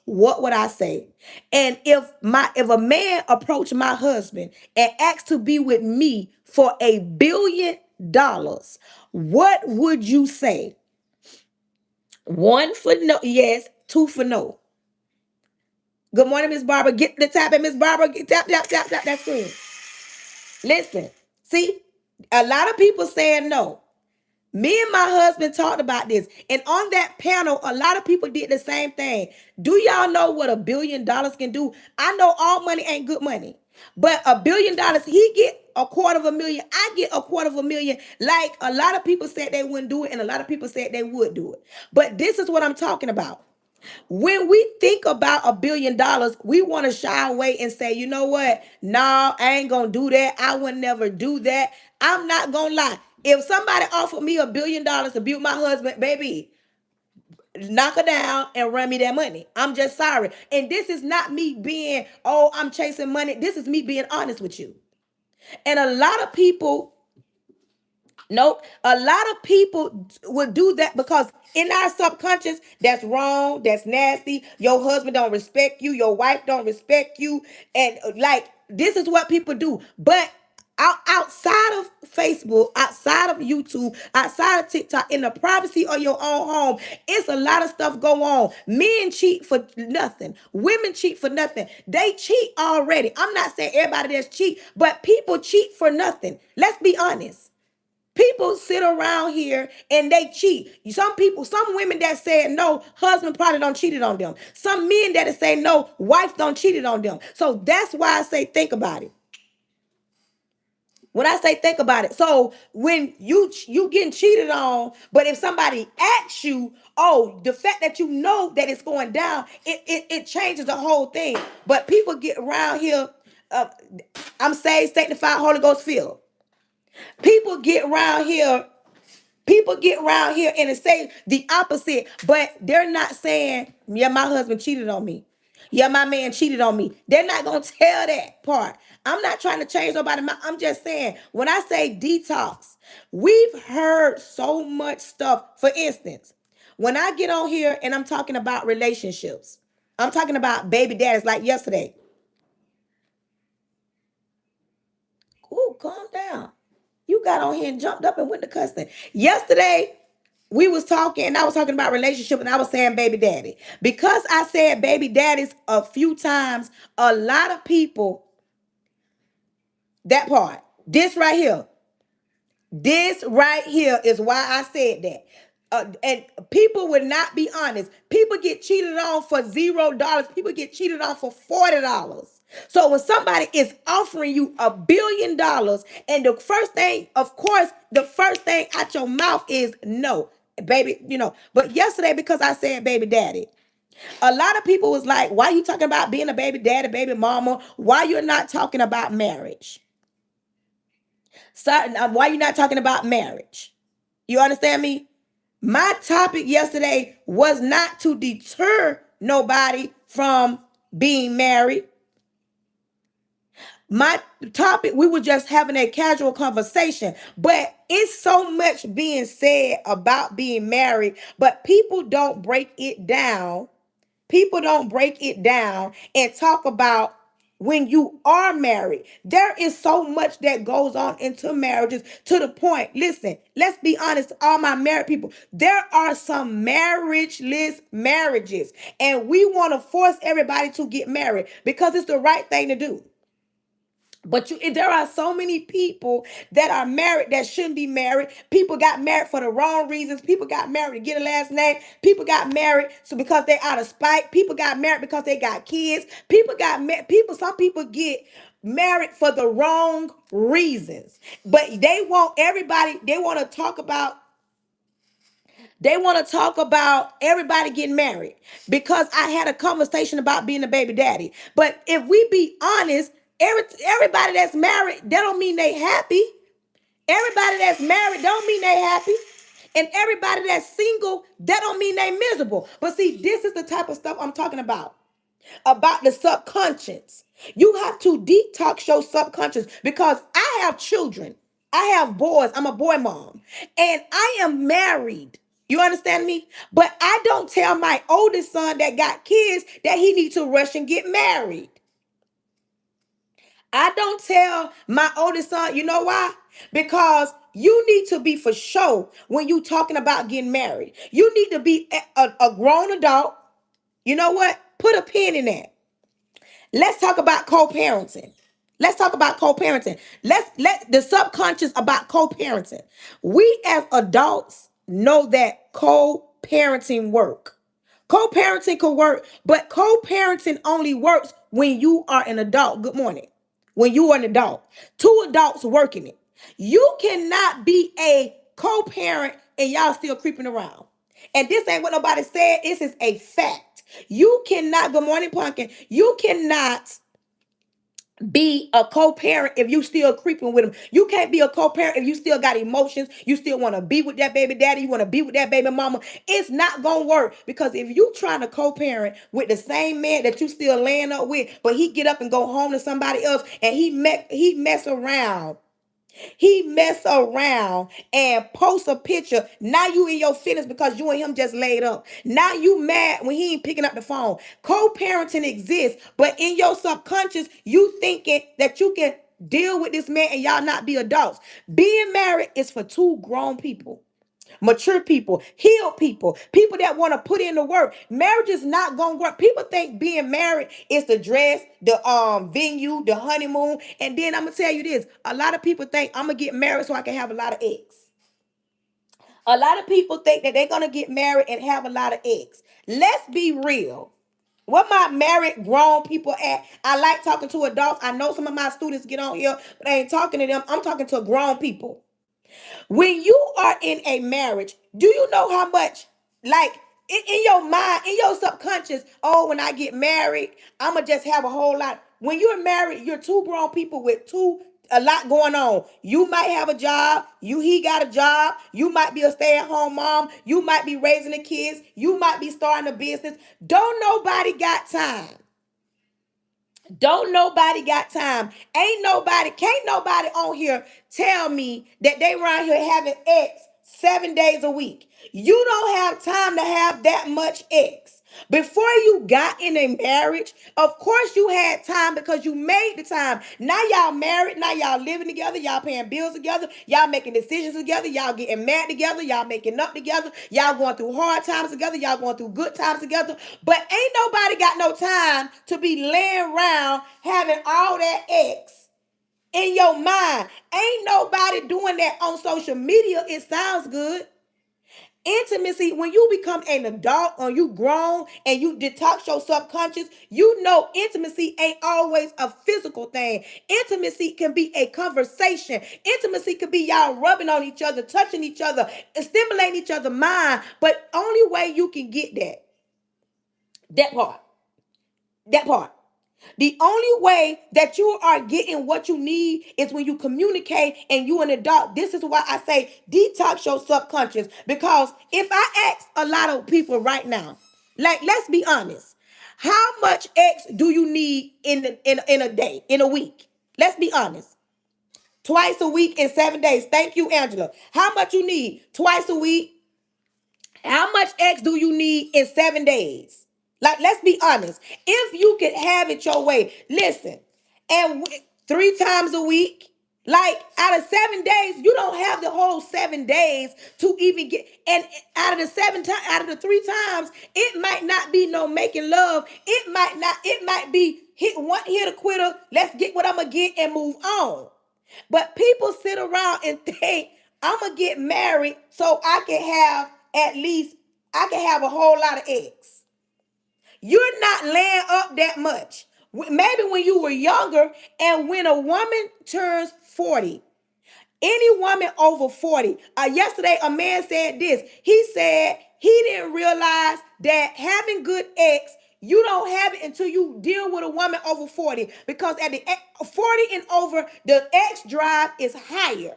what would I say? And if a man approached my husband and asked to be with me for $1 billion, what would you say? One for no, yes, two for no. Good morning, Miss Barbara. Get the tap at Miss Barbara. Tap, tap, tap, tap that screen. Listen, see, a lot of people saying no. Me and my husband talked about this. And on that panel, a lot of people did the same thing. Do y'all know what $1 billion can do? I know all money ain't good money. But $1 billion, he get a quarter of a million. I get a quarter of a million. Like, a lot of people said they wouldn't do it, and a lot of people said they would do it. But this is what I'm talking about. When we think about $1 billion, we want to shy away and say, you know what? No, I ain't gonna do that. I would never do that. I'm not gonna lie. If somebody offered me $1 billion to build my husband, baby, knock her down and run me that money. I'm just sorry. And this is not me being, oh, I'm chasing money. This is me being honest with you. And a lot of people, nope, a lot of people would do that because in our subconscious, that's wrong, that's nasty. Your husband don't respect you, your wife don't respect you, and like this is what people do. But outside of Facebook, outside of YouTube, outside of TikTok, in the privacy of your own home, it's a lot of stuff go on. Men cheat for nothing. Women cheat for nothing. They cheat already. I'm not saying everybody that's cheat, but people cheat for nothing. Let's be honest. People sit around here and they cheat. Some people, some women that said no, husband probably don't cheated on them. Some men that say no, wife don't cheated on them. So that's why I say think about it. When I say think about it, so when you getting cheated on, but if somebody asks you, oh, the fact that you know that it's going down, it changes the whole thing. But people get around here, uh, I'm saved, sanctified, Holy Ghost filled. People get around here People get around here and say the opposite, but they're not saying, yeah, my husband cheated on me. Yeah, my man cheated on me. They're not going to tell that part. I'm not trying to change nobody. I'm just saying, when I say detox, we've heard so much stuff. For instance, when I get on here and I'm talking about relationships, I'm talking about baby daddies like yesterday. Ooh, calm down. You got on here and jumped up and went to cussing. Yesterday, we was talking and I was talking about relationship and I was saying baby daddy. Because I said baby daddies a few times, a lot of people, that part, this right here is why I said that. And people would not be honest. People get cheated on for $0. People get cheated on for $40. So when somebody is offering you $1 billion, and the first thing, of course, the first thing out your mouth is no, baby, But yesterday, because I said baby daddy, a lot of people was like, why you talking about being a baby daddy, baby mama? Why you're not talking about marriage? Why you not talking about marriage? You understand me? My topic yesterday was not to deter nobody from being married. My topic, we were just having a casual conversation, but it's so much being said about being married, but people don't break it down. People don't break it down and talk about when you are married. There is so much that goes on into marriages to the point. Listen, let's be honest, all my married people, there are some marriageless marriages, and we want to force everybody to get married because it's the right thing to do. But there are so many people that are married that shouldn't be married. People got married for the wrong reasons. People got married to get a last name. People got married so because they're out of spite. People got married because they got kids. People got married. Some people get married for the wrong reasons. But they want everybody. They want to talk about everybody getting married because I had a conversation about being a baby daddy. But if we be honest, everybody that's married, that don't mean they happy. Everybody that's married don't mean they happy. And everybody that's single, that don't mean they miserable. But see, this is the type of stuff I'm talking about the subconscious. You have to detox your subconscious because I have children. I have boys. I'm a boy mom. And I am married. You understand me? But I don't tell my oldest son that got kids that he needs to rush and get married. I don't tell my oldest son, you know why? Because you need to be for sure when you talking about getting married. You need to be a grown adult. You know what? Put a pin in that. Let's talk about co-parenting. Let's talk about co-parenting. Let's let the subconscious about co-parenting. We as adults know that co-parenting work. Co-parenting can work, but co-parenting only works when you are an adult. Good morning. When you are an adult. Two adults working it. You cannot be a co-parent and y'all still creeping around. And this ain't what nobody said. This is a fact. You cannot, good morning, Pumpkin. You cannot be a co-parent if you still creeping with them. You can't be a co-parent if you still got emotions. You still want to be with that baby daddy. You want to be with that baby mama. It's not gonna work, because if you trying to co-parent with the same man that you still laying up with, but he get up and go home to somebody else, and he mess around, he mess around and post a picture. Now you in your feelings because you and him just laid up. Now you mad when he ain't picking up the phone. Co-parenting exists, but in your subconscious, you thinking that you can deal with this man and y'all not be adults. Being married is for two grown people, mature people, healed people, people that want to put in the work. Marriage is not gonna work. People think being married is the dress, the venue, the honeymoon. And then I'm gonna tell you this: a lot of people think I'm gonna get married so I can have a lot of eggs. A lot of people think that they're gonna get married and have a lot of eggs. Let's be real. What my married grown people at? I like talking to adults. I know some of my students get on here, but I ain't talking to them. I'm talking to grown people. When you are in a marriage, do you know how much, like, in your mind, in your subconscious, oh, when I get married, I'ma just have a whole lot. When you're married, you're two grown people with a lot going on. You might have a job, he got a job, you might be a stay-at-home mom, you might be raising the kids, you might be starting a business. Don't nobody got time. Don't nobody got time. Can't nobody on here tell me that they around here having X 7 days a week. You don't have time to have that much X. Before you got in a marriage, of course you had time because you made the time. Now y'all married, now y'all living together, y'all paying bills together, y'all making decisions together, y'all getting mad together, y'all making up together, y'all going through hard times together, y'all going through good times together. But ain't nobody got no time to be laying around having all that X in your mind. Ain't nobody doing that on social media. It sounds good. Intimacy, when you become an adult or you grown and you detox your subconscious, you know intimacy ain't always a physical thing. Intimacy can be a conversation. Intimacy could be y'all rubbing on each other, touching each other, stimulating each other's mind. But only way you can get that part, that part. The only way that you are getting what you need is when you communicate and you an adult. This is why I say detox your subconscious. Because if I ask a lot of people right now, like, let's be honest, how much X do you need in a day, in a week? Let's be honest. Twice a week in 7 days. Thank you, Angela. How much you need? Twice a week. How much X do you need in 7 days? Like, let's be honest. If you could have it your way, listen, and 3 times a week, like, out of 7 days, you don't have the whole 7 days to even get. And out of the out of the 3 times, it might not be no making love. It might not. It might be hit a quitter. Let's get what I'm gonna get and move on. But people sit around and think I'm gonna get married so I can have at least I can have a whole lot of eggs. You're not laying up that much. Maybe when you were younger, and when a woman turns 40, any woman over 40, yesterday a man said this. He said he didn't realize that having good X, you don't have it until you deal with a woman over 40, because at the 40 and over, the X drive is higher.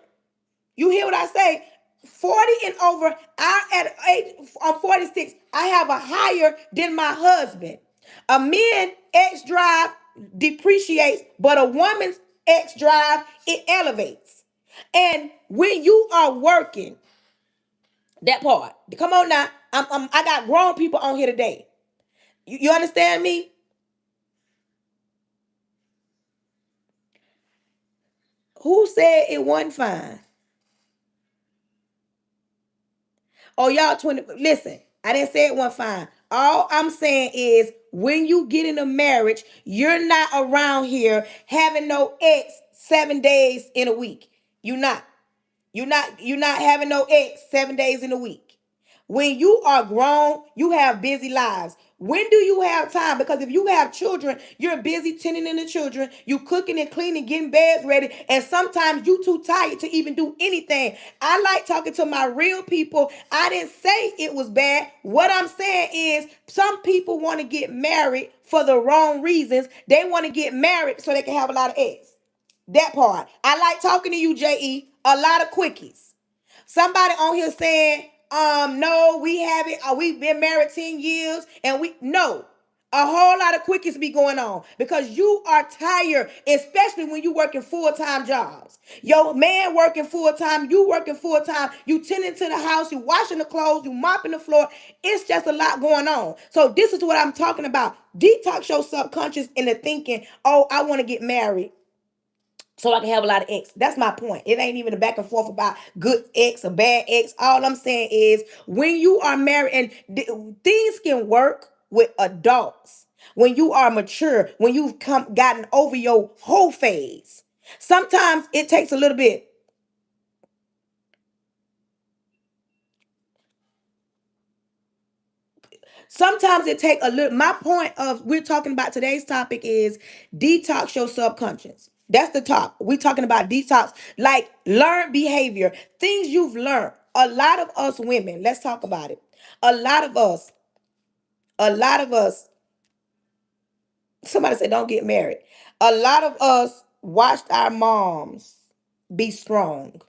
You hear what I say? 40 and over, I'm 46. I have a higher than my husband. A man X drive depreciates, but a woman's X drive, it elevates. And when you are working, that part, come on now. I got grown people on here today. You understand me? Who said it wasn't fine? Oh, y'all 20. Listen, I didn't say it wasn't fine. All I'm saying is when you get in a marriage, you're not around here having no X 7 days in a week. You're not. You're not having no X 7 days in a week. When you are grown, you have busy lives. When do you have time? Because if you have children, you're busy tending to the children, you cooking and cleaning, getting beds ready, and sometimes you too tired to even do anything. I like talking to my real people. I didn't say it was bad. What I'm saying is some people want to get married for the wrong reasons. They want to get married so they can have a lot of eggs. That part. I like talking to you, JE. A lot of quickies. Somebody on here saying, no, we haven't, we've been married 10 years, and we no. A whole lot of quickies be going on because you are tired, especially when you working full-time jobs. Your man working full-time, you working full-time, you tending to the house, you washing the clothes, you mopping the floor. It's just a lot going on. So this is what I'm talking about. Detox your subconscious into thinking, oh, I want to get married so I can have a lot of X. That's my point. It ain't even a back and forth about good X or bad X. All I'm saying is when you are married, and things can work with adults. When you are mature, when you've gotten over your whole phase. Sometimes it takes a little bit. Sometimes it take a little. My point of we're talking about today's topic is detox your subconscious. That's the top. We're talking about detox, like learned behavior, things you've learned. A lot of us women, let's talk about it. A lot of us, a lot of us, somebody said don't get married. A lot of us watched our moms be strong.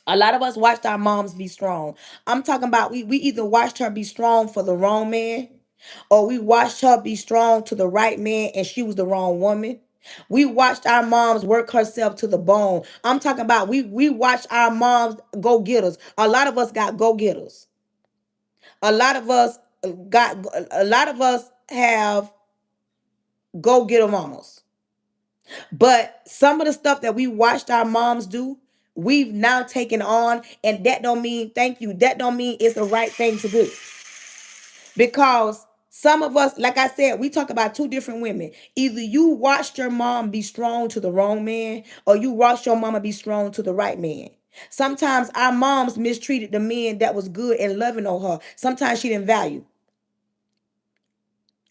A lot of us watched our moms be strong. I'm talking about we either watched her be strong for the wrong man, or we watched her be strong to the right man and she was the wrong woman. We watched our moms work herself to the bone. I'm talking about we watched our moms go getters. A lot of us got go getters. A lot of us a lot of us have go getter mamas. But some of the stuff that we watched our moms do, we've now taken on, and that don't mean thank you. That don't mean it's the right thing to do. Because some of us, like I said, we talk about two different women. Either you watched your mom be strong to the wrong man, or you watched your mama be strong to the right man. Sometimes our moms mistreated the men that was good and loving on her. Sometimes she didn't value.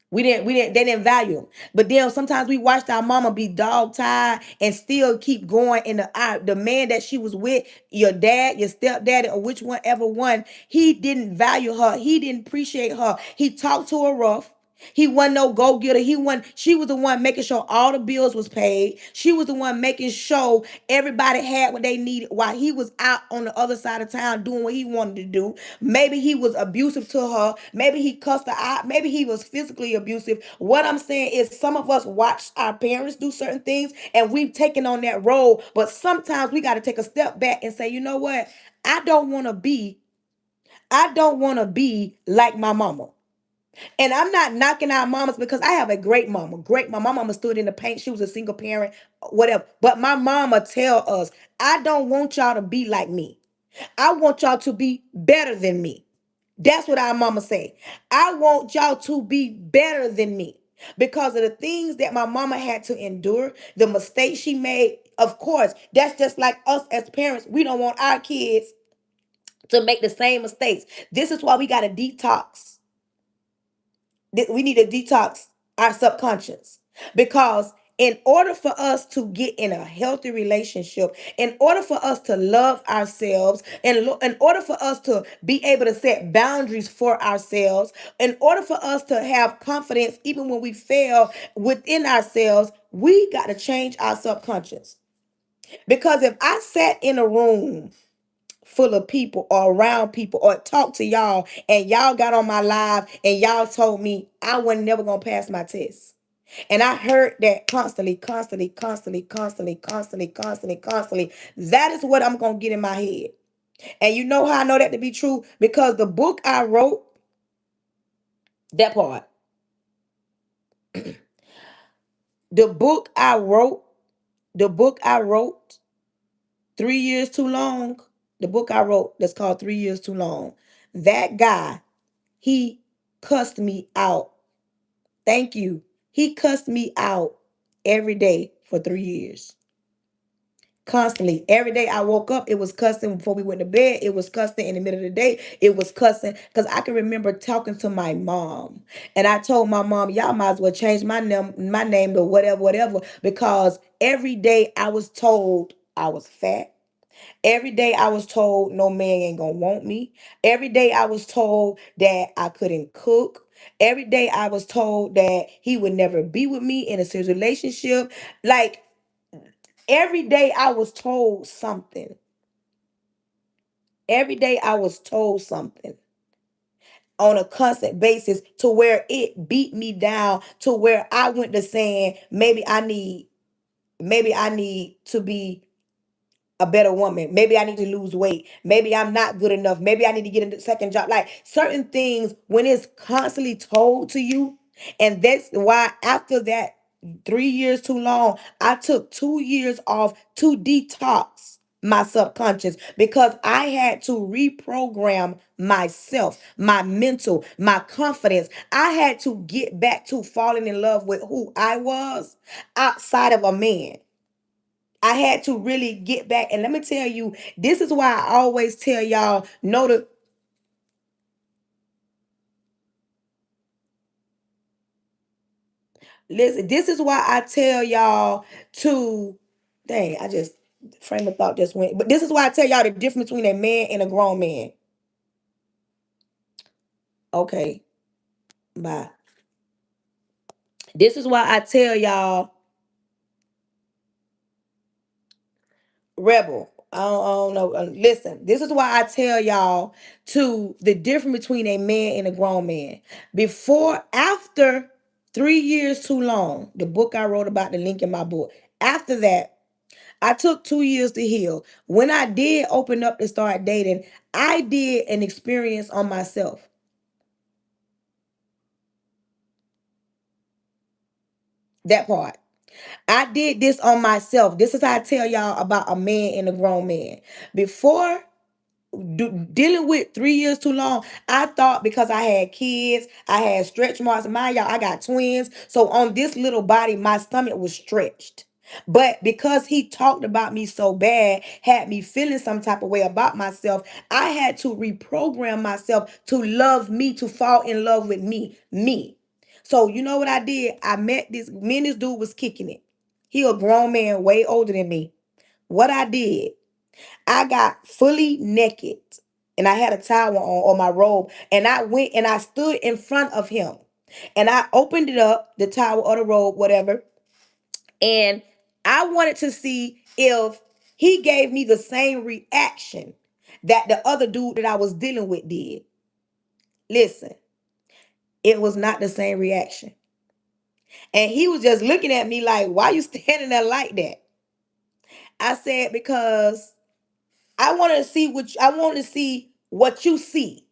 They didn't value them. But then sometimes we watched our mama be dog tired and still keep going in the man that she was with, your dad, your stepdaddy, or which one ever one, he didn't value her. He didn't appreciate her. He talked to her rough. He wasn't no go getter. She was the one making sure all the bills was paid. She was the one making sure everybody had what they needed while he was out on the other side of town doing what he wanted to do. Maybe he was abusive to her. Maybe he cussed her out. Maybe he was physically abusive. What I'm saying is some of us watch our parents do certain things and we've taken on that role. But sometimes we got to take a step back and say, you know what? I don't want to be, I don't want to be like my mama. And I'm not knocking our mamas because I have a great mama. Great mama. My mama stood in the paint. She was a single parent, whatever. But my mama tell us, I don't want y'all to be like me. I want y'all to be better than me. That's what our mama say. I want y'all to be better than me. Because of the things that my mama had to endure, the mistakes she made, of course, that's just like us as parents. We don't want our kids to make the same mistakes. This is why we got to detox. We need to detox our subconscious because in order for us to get in a healthy relationship, in order for us to love ourselves, and in order for us to be able to set boundaries for ourselves, in order for us to have confidence even when we fail within ourselves, we got to change our subconscious. Because if I sat in a room full of people or around people or talk to y'all and y'all got on my live and y'all told me I wasn't never gonna pass my test. And I heard that constantly, constantly, constantly, constantly, constantly, constantly, constantly. That is what I'm gonna get in my head. And you know how I know that to be true? Because the book I wrote, that part, the book I wrote, the book I wrote, 3 years too long. The book I wrote that's called 3 years too long. That guy, he cussed me out. Thank you. He cussed me out every day for 3 years. Constantly. Every day I woke up, it was cussing. Before we went to bed, it was cussing. In the middle of the day, it was cussing. Because I can remember talking to my mom. And I told my mom, y'all might as well change my name to whatever, whatever. Because every day I was told I was fat. Every day I was told no man ain't gonna want me. Every day I was told that I couldn't cook. Every day I was told that he would never be with me in a serious relationship. Like, every day I was told something. Every day I was told something on a constant basis, to where it beat me down, to where I went to saying maybe I need to be a better woman. Maybe I need to lose weight. Maybe I'm not good enough. Maybe I need to get a second job. Like, certain things, when it's constantly told to you, and that's why after that 3 years too long, I took 2 years off to detox my subconscious, because I had to reprogram myself, my mental, my confidence. I had to get back to falling in love with who I was outside of a man. I had to really get back. And let me tell you, this is why I always tell y'all, know to listen. This is why I tell y'all to, dang, I just, frame of thought just went. But this is why I tell y'all the difference between a man and a grown man. Okay, bye. This is why I tell y'all, rebel. I don't know. Listen, this is why I tell y'all to the difference between a man and a grown man. After 3 years too long, the book I wrote about, the link in my book. After that, I took 2 years to heal. When I did open up to start dating, I did an experience on myself. That part. I did this on myself. This is how I tell y'all about a man and a grown man. Before dealing with 3 years too long, I thought because I had kids, I had stretch marks. Mind y'all, I got twins. So on this little body, my stomach was stretched. But because he talked about me so bad, had me feeling some type of way about myself, I had to reprogram myself to love me, to fall in love with me. Me. So you know what I did? I met this, me and this dude was kicking it. He a grown man, way older than me. What I did, I got fully naked and I had a towel on my robe, and I went and I stood in front of him, and I opened it up, the towel or the robe, whatever, and I wanted to see if he gave me the same reaction that the other dude that I was dealing with did. Listen, it was not the same reaction. And he was just looking at me like, why you standing there like that? I said, because I want to see what you see.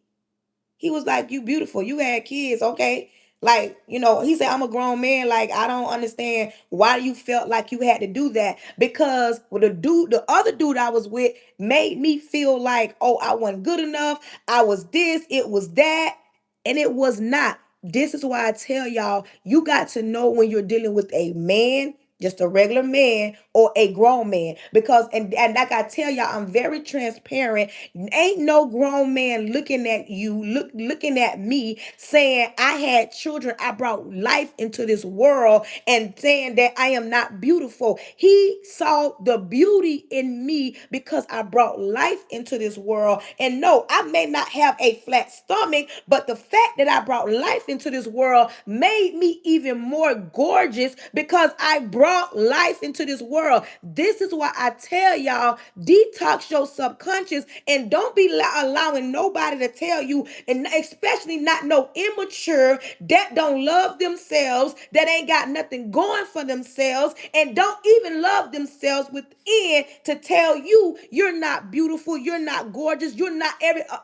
He was like, you beautiful. You had kids, okay? Like, he said, I'm a grown man. Like, I don't understand why you felt like you had to do that. Because the other dude I was with made me feel like, oh, I wasn't good enough. I was this, it was that. And it was not. This is why I tell y'all, you got to know when you're dealing with a man, just a regular man, or a grown man. Because, and like I tell y'all, I'm very transparent. Ain't no grown man looking at you, looking at me, saying I had children, I brought life into this world, and saying that I am not beautiful. He saw the beauty in me because I brought life into this world. And no, I may not have a flat stomach, but the fact that I brought life into this world made me even more gorgeous because I brought life into this world. This is why I tell y'all, detox your subconscious, and don't be allowing nobody to tell you, and especially not no immature that don't love themselves, that ain't got nothing going for themselves, and don't even love themselves within, to tell you you're not beautiful, you're not gorgeous, you're not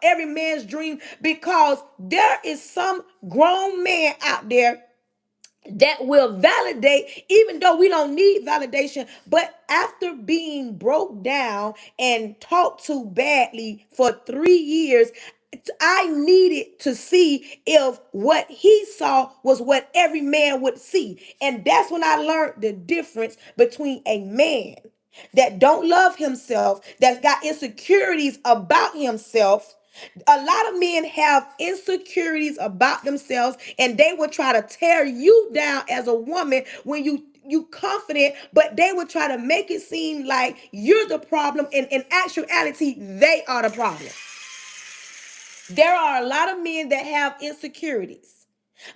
every man's dream. Because there is some grown man out there that will validate, even though we don't need validation. But after being broke down and talked to badly for 3 years, I needed to see if what he saw was what every man would see. And that's when I learned the difference between a man that don't love himself, that's got insecurities about himself. A lot of men have insecurities about themselves, and they will try to tear you down as a woman when you confident, but they will try to make it seem like you're the problem, and in actuality they are the problem. There are a lot of men that have insecurities,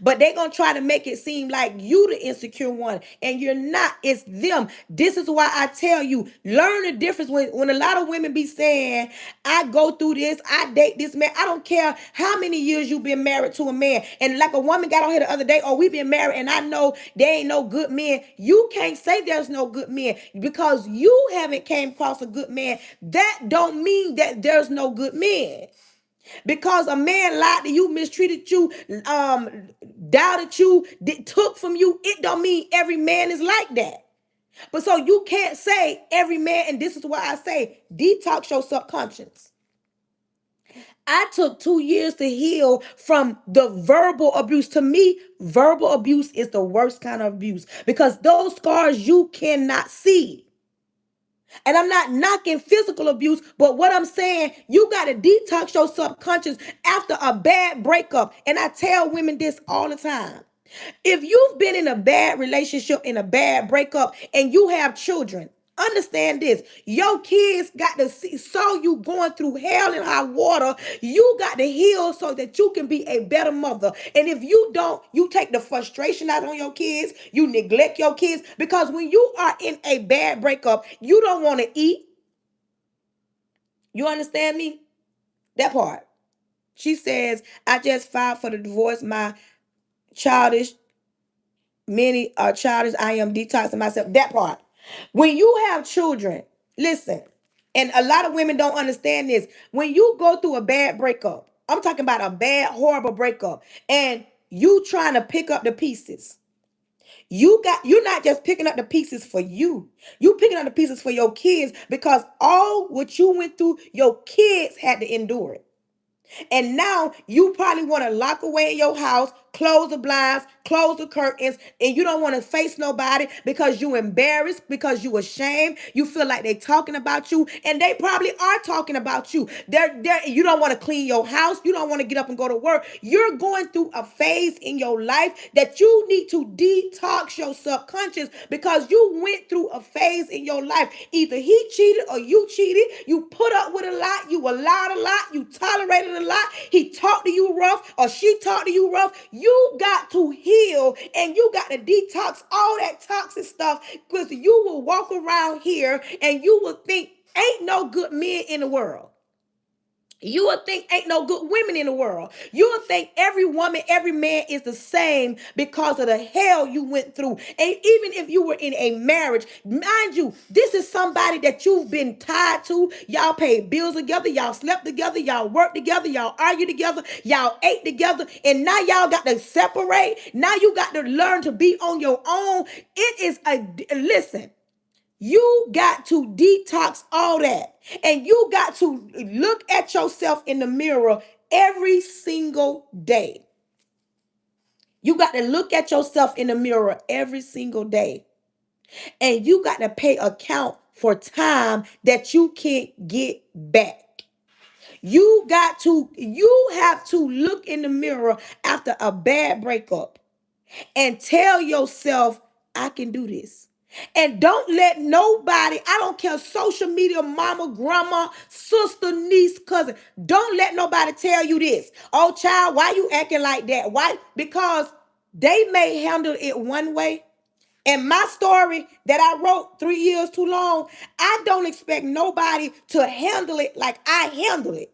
but they're going to try to make it seem like you the insecure one, and you're not. It's them. This is why I tell you, learn the difference. When a lot of women be saying, I go through this, I date this man. I don't care how many years you've been married to a man. And like a woman got on here the other day, oh, we've been married and I know there ain't no good men. You can't say there's no good men because you haven't came across a good man. That don't mean that there's no good men. Because a man lied to you, mistreated you, doubted you, took from you, it don't mean every man is like that. But so you can't say every man, and this is why I say detox your subconscious. I took 2 years to heal from the verbal abuse. To me, verbal abuse is the worst kind of abuse because those scars you cannot see. And I'm not knocking physical abuse, but what I'm saying, you got to detox your subconscious after a bad breakup. And I tell women this all the time. If you've been in a bad relationship, in a bad breakup, and you have children, understand this. Your kids got to see, saw you going through hell and high water. You got to heal so that you can be a better mother. And if you don't, you take the frustration out on your kids. You neglect your kids because when you are in a bad breakup, you don't want to eat. You understand me? That part. She says, I just filed for the divorce. My childish many are childish. I am detoxing myself. That part. When you have children, listen, and a lot of women don't understand this. When you go through a bad breakup, I'm talking about a bad, horrible breakup, and you trying to pick up the pieces. You're not just picking up the pieces for you. You picking up the pieces for your kids because all what you went through, your kids had to endure it. And now you probably want to lock away in your house, close the blinds, close the curtains, and you don't want to face nobody because you embarrassed, because you ashamed. You feel like they talking about you, and they probably are talking about you. You don't want to clean your house. You don't want to get up and go to work. You're going through a phase in your life that you need to detox your subconscious because you went through a phase in your life. Either he cheated or you cheated. You put up with a lot. You allowed a lot. You tolerated a lot. He talked to you rough or she talked to you rough. You got to heal and you got to detox all that toxic stuff because you will walk around here and you will think ain't no good men in the world. You would think ain't no good women in the world. You would think every woman, every man is the same because of the hell you went through. And even if you were in a marriage, mind you, this is somebody that you've been tied to. Y'all paid bills together. Y'all slept together. Y'all worked together. Y'all argued together. Y'all ate together. And now y'all got to separate. Now you got to learn to be on your own. It is listen. You got to detox all that. And you got to look at yourself in the mirror every single day. You got to look at yourself in the mirror every single day. And you got to pay account for time that you can't get back. You have to look in the mirror after a bad breakup and tell yourself, I can do this. And don't let nobody, I don't care, social media, mama, grandma, sister, niece, cousin, don't let nobody tell you this. Oh, child, why you acting like that? Why? Because they may handle it one way. And my story that I wrote 3 years too long, I don't expect nobody to handle it like I handle it.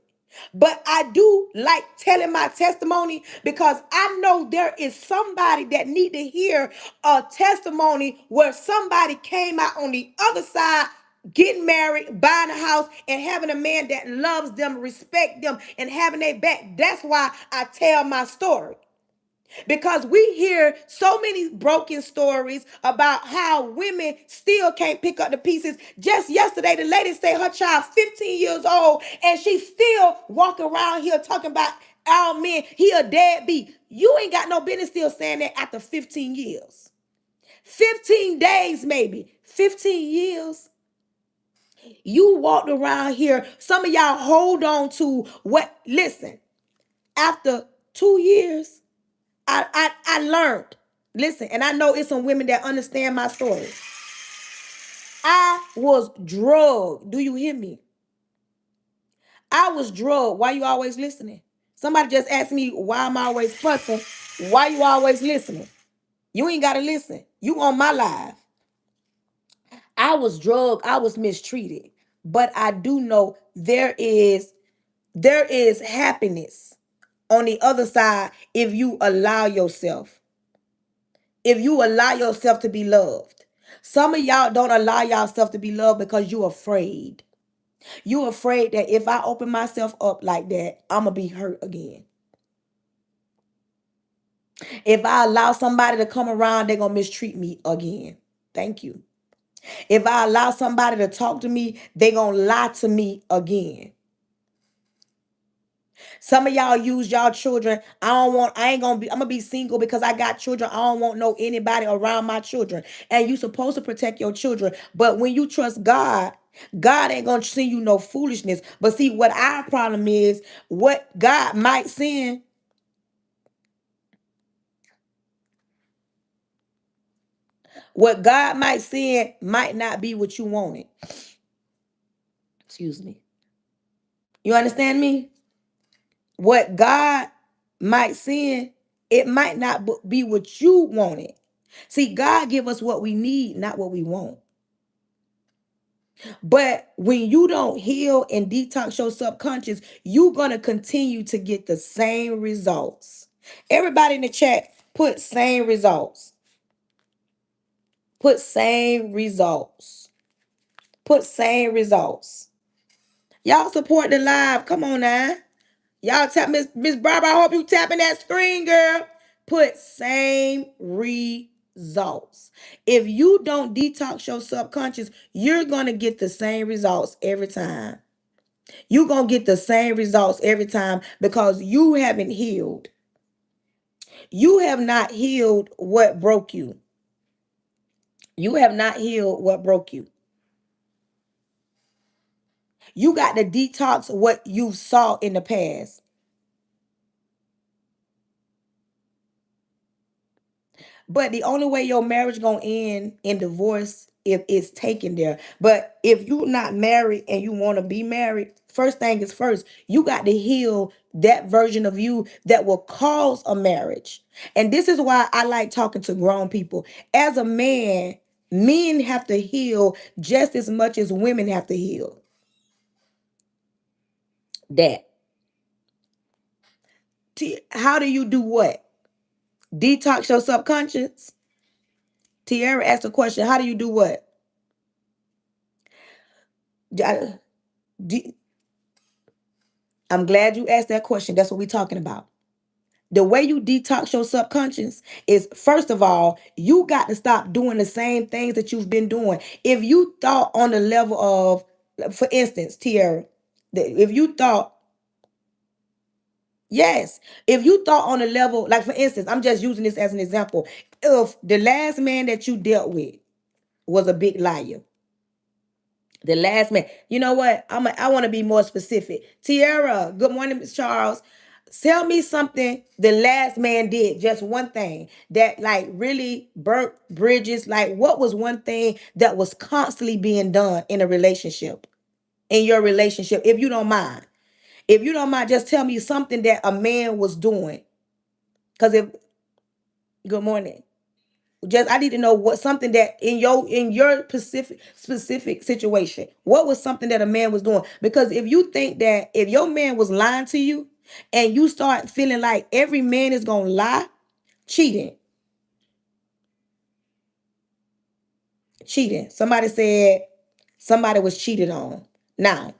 But I do like telling my testimony because I know there is somebody that need to hear a testimony where somebody came out on the other side, getting married, buying a house, and having a man that loves them, respect them, and having their back. That's why I tell my story. Because we hear so many broken stories about how women still can't pick up the pieces. Just yesterday, the lady said her child 15 years old and she's still walking around here talking about our men. He a deadbeat. You ain't got no business still saying that after 15 years. 15 days maybe. 15 years. You walked around here. Some of y'all hold on to what? Listen, after 2 years, I learned. Listen, and I know it's some women that understand my story. I was drugged. Do you hear me? I was drugged. Why you always listening? Somebody just asked me why I'm always fussing. Why you always listening? You ain't gotta listen. You on my live. I was drugged. I was mistreated. But I do know there is happiness on the other side if you allow yourself. If you allow yourself to be loved. Some of y'all don't allow yourself to be loved because you're afraid. You're afraid that if I open myself up like that, I'm going to be hurt again. If I allow somebody to come around, they're going to mistreat me again. Thank you. If I allow somebody to talk to me, they're going to lie to me again. Some of y'all use y'all children. I'm gonna be single because I got children. I don't want no anybody around my children. And you supposed to protect your children. But when you trust God, God ain't gonna send you no foolishness. But see, what our problem is, what God might send, what God might send might not be what you wanted. Excuse me. You understand me? What God might send, it might not be what you wanted. See, God give us what we need, not what we want. But when you don't heal and detox your subconscious, you're going to continue to get the same results. Everybody in the chat, put same results. Put same results. Put same results. Y'all support the live. Come on now. Y'all tap Miss Barbara. I hope you tapping that screen, girl. Put same results. If you don't detox your subconscious, you're gonna get the same results every time. You're gonna get the same results every time because you haven't healed. You have not healed what broke you. You have not healed what broke you. You got to detox what you saw in the past. But the only way your marriage gonna end in divorce if it's taken there. But if you're not married and you want to be married, first thing is first, you got to heal that version of you that will cause a marriage. And this is why I like talking to grown people. As a man, men have to heal just as much as women have to heal. That. How do you do what? Detox your subconscious? Tiara asked a question. How do you do what? I- de- I'm glad you asked that question. That's what we're talking about. The way you detox your subconscious is, first of all, you got to stop doing the same things that you've been doing. If you thought on the level of, for instance, Tiara, if you thought, yes, if you thought on the level, like for instance, I'm just using this as an example. If the last man that you dealt with was a big liar, the last man. You know what? I want to be more specific. Tiara, good morning, Miss Charles. Tell me something the last man did, just one thing that like really burnt bridges. Like what was one thing that was constantly being done in a relationship, in your relationship, if you don't mind. If you don't mind, just tell me something that a man was doing. Because if, good morning. Just I need to know what something that in your specific situation, what was something that a man was doing? Because if you think that if your man was lying to you and you start feeling like every man is gonna lie, cheating. Cheating. Somebody said somebody was cheated on. Now,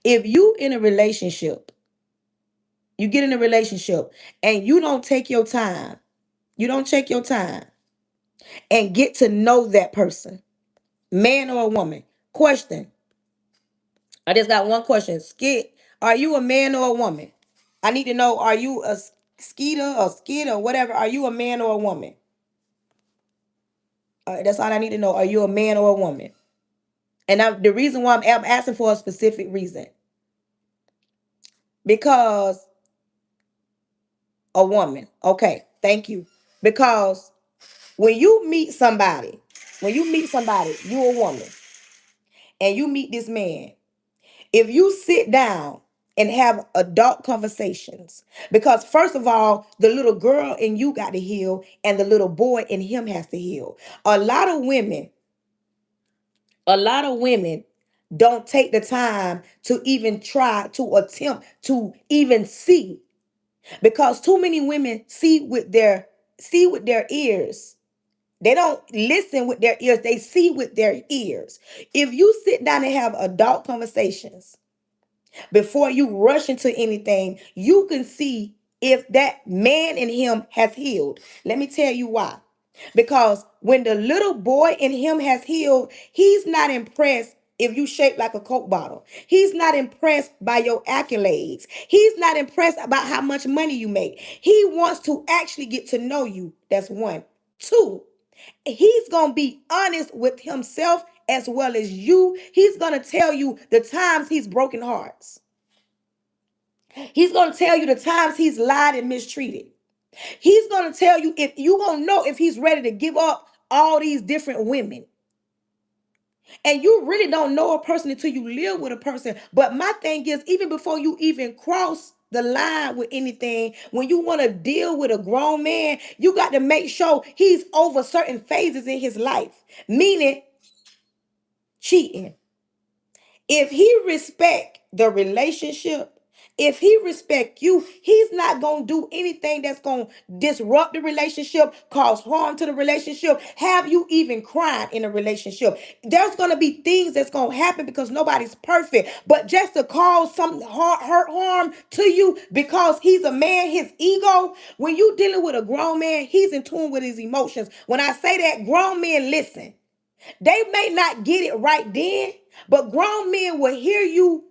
if you in a relationship, you get in a relationship and you don't take your time, you don't take your time and get to know that person, man or a woman. Question. I just got one question. Skid, are you a man or a woman? I need to know, are you a skeeter or skid or whatever? Are you a man or a woman? That's all I need to know. Are you a man or a woman? And the reason why I'm asking for a specific reason, because a woman. Okay, thank you. Because when you meet somebody, you a woman, and you meet this man, if you sit down and have adult conversations, because first of all, the little girl in you got to heal, and the little boy in him has to heal. A lot of women, a lot of women don't take the time to even try to attempt to even see, because too many women see with their ears. They don't listen with their ears, they see with their ears. If you sit down and have adult conversations before you rush into anything, you can see if that man in him has healed. Let me tell you why. Because when the little boy in him has healed, he's not impressed if you shape like a Coke bottle. He's not impressed by your accolades. He's not impressed about how much money you make. He wants to actually get to know you. That's one. Two, he's going to be honest with himself as well as you. He's going to tell you the times he's broken hearts. He's going to tell you the times he's lied and mistreated. He's going to tell you, if you going to know if he's ready to give up all these different women. And you really don't know a person until you live with a person. But my thing is, even before you even cross the line with anything, when you want to deal with a grown man, you got to make sure he's over certain phases in his life, meaning cheating. If he respect the relationship, if he respect you, he's not going to do anything that's going to disrupt the relationship, cause harm to the relationship, have you even crying in a relationship. There's going to be things that's going to happen because nobody's perfect, but just to cause some hurt harm to you because he's a man, his ego, when you dealing with a grown man, he's in tune with his emotions. When I say that, grown men listen. They may not get it right then, but grown men will hear you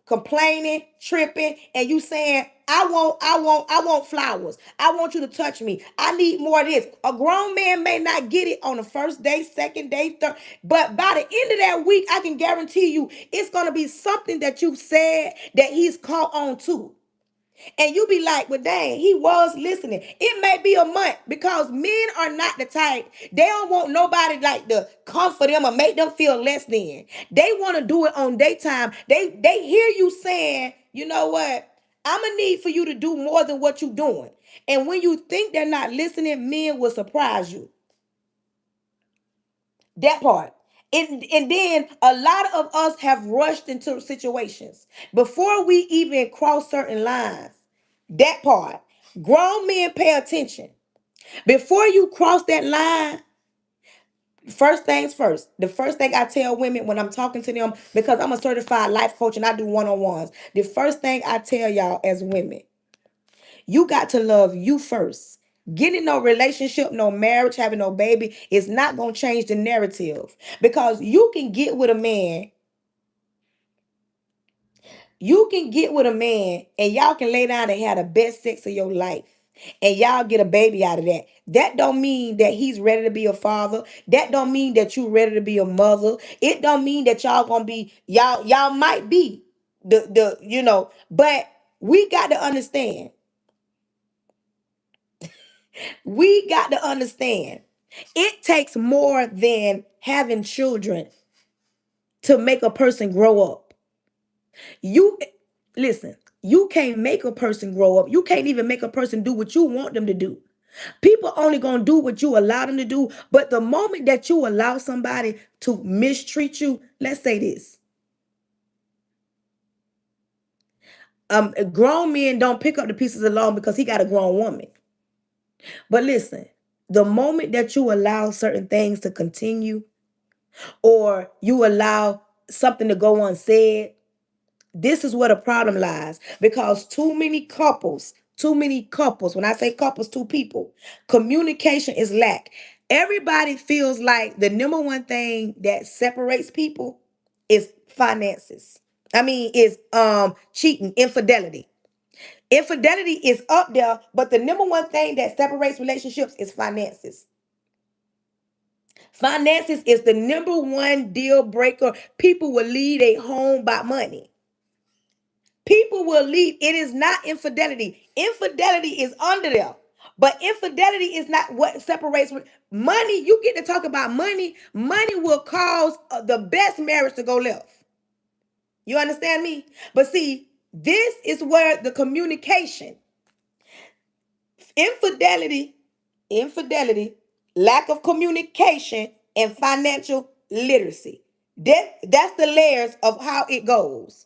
complaining, tripping, and you saying, I want flowers. I want you to touch me. I need more of this. A grown man may not get it on the first day, second day, third, but by the end of that week, I can guarantee you it's going to be something that you said that he's caught on to. And you be like, well, dang, he was listening. It may be a month because men are not the type. They don't want nobody like to comfort them or make them feel less than. They want to do it on daytime. They hear you saying, you know what? I'm going to need for you to do more than what you're doing. And when you think they're not listening, men will surprise you. That part. And then a lot of us have rushed into situations before we even cross certain lines. That part. Grown men pay attention. Before you cross that line, first things first. The first thing I tell women when I'm talking to them, because I'm a certified life coach and I do one-on-ones. The first thing I tell y'all as women, you got to love you first. Getting no relationship, no marriage, having no baby is not going to change the narrative. Because you can get with a man and y'all can lay down and have the best sex of your life. And y'all get a baby out of that. That don't mean that he's ready to be a father. That don't mean that you ready to be a mother. It don't mean that y'all gonna be, y'all might be but we got to understand. We got to understand. It takes more than having children to make a person grow up. You listen, you can't make a person grow up. You can't even make a person do what you want them to do. People only gonna do what you allow them to do. But the moment that you allow somebody to mistreat you, let's say this. Grown men don't pick up the pieces alone because he got a grown woman. But listen, the moment that you allow certain things to continue or you allow something to go unsaid, this is where the problem lies, because too many couples, when I say couples, two people, communication is lack. Everybody feels like the number one thing that separates people is finances. I mean, is cheating, infidelity. Infidelity is up there, but the number one thing that separates relationships is finances. Finances is the number one deal breaker. People will leave a home by money. People will leave. It is not infidelity. Infidelity is under there. But infidelity is not what separates money. You get to talk about money. Money will cause the best marriage to go left. You understand me? But see, this is where the communication, infidelity, infidelity, lack of communication, and financial literacy. That's the layers of how it goes.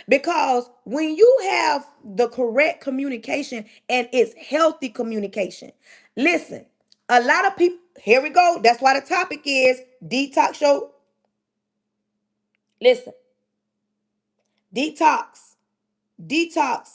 Because when you have the correct communication and it's healthy communication, listen, a lot of people, here we go. That's why the topic is detox show. Listen, detox, detox,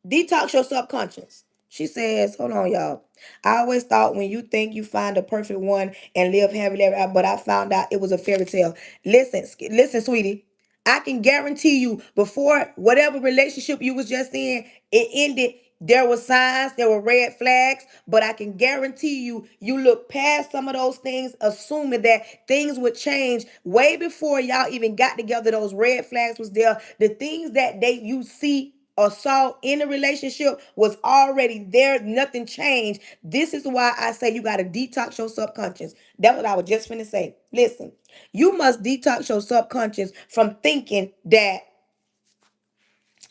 detox your subconscious. She says, hold on, y'all. I always thought when you think you find the perfect one and live happily ever after, but I found out it was a fairy tale. Listen, listen, sweetie. I can guarantee you before whatever relationship you was just in, it ended. There were signs, there were red flags, but I can guarantee you, you look past some of those things, assuming that things would change way before y'all even got together. Those red flags was there. The things that you see or saw in a relationship was already there. Nothing changed. This is why I say you got to detox your subconscious. That's what I was just finna say. Listen, you must detox your subconscious from thinking that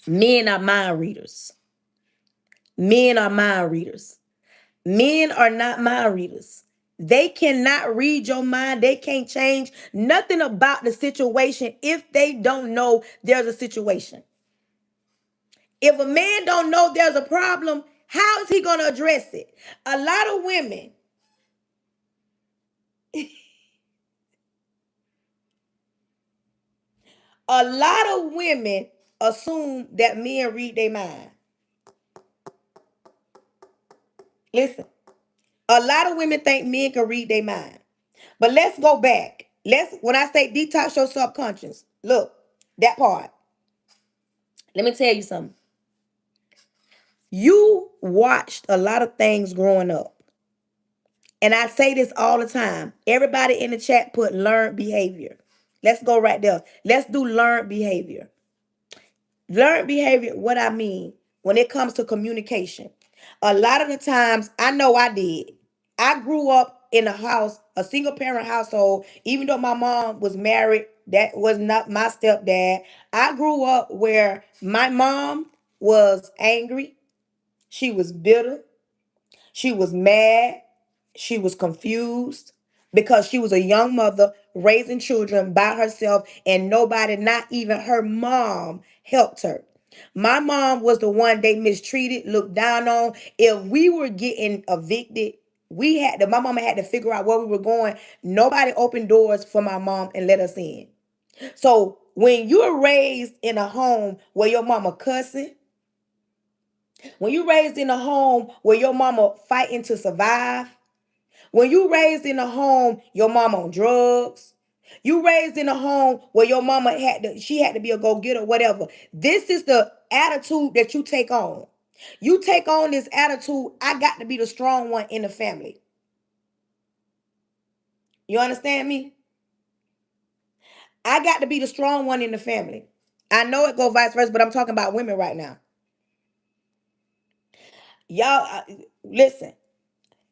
men are mind readers. Men are mind readers. Men are not mind readers. They cannot read your mind. They can't change nothing about the situation if they don't know there's a situation. If a man don't know there's a problem, how is he going to address it? A lot of women, a lot of women assume that men read their mind. Listen, a lot of women think men can read their mind. But let's go back. When I say detox your subconscious, look, that part. Let me tell you something. You watched a lot of things growing up. And I say this all the time. Everybody in the chat put learned behavior. Let's go right there. Let's do learned behavior. Learned behavior, what I mean when it comes to communication. A lot of the times, I know I did. I grew up in a house, a single parent household, even though my mom was married, that was not my stepdad. I grew up where my mom was angry, she was bitter, she was mad, she was confused because she was a young mother raising children by herself and nobody, not even her mom, helped her. My mom was the one they mistreated, looked down on. If we were getting evicted, my mama had to figure out where we were going. Nobody opened doors for my mom and let us in. So when you're raised in a home where your mama cussing, when you raised in a home where your mama fighting to survive, when you raised in a home, your mama on drugs. You raised in a home where your mama she had to be a go-getter, whatever. This is the attitude that you take on. You take on this attitude, I got to be the strong one in the family. You understand me? I got to be the strong one in the family. I know it go vice versa, but I'm talking about women right now. Y'all, listen.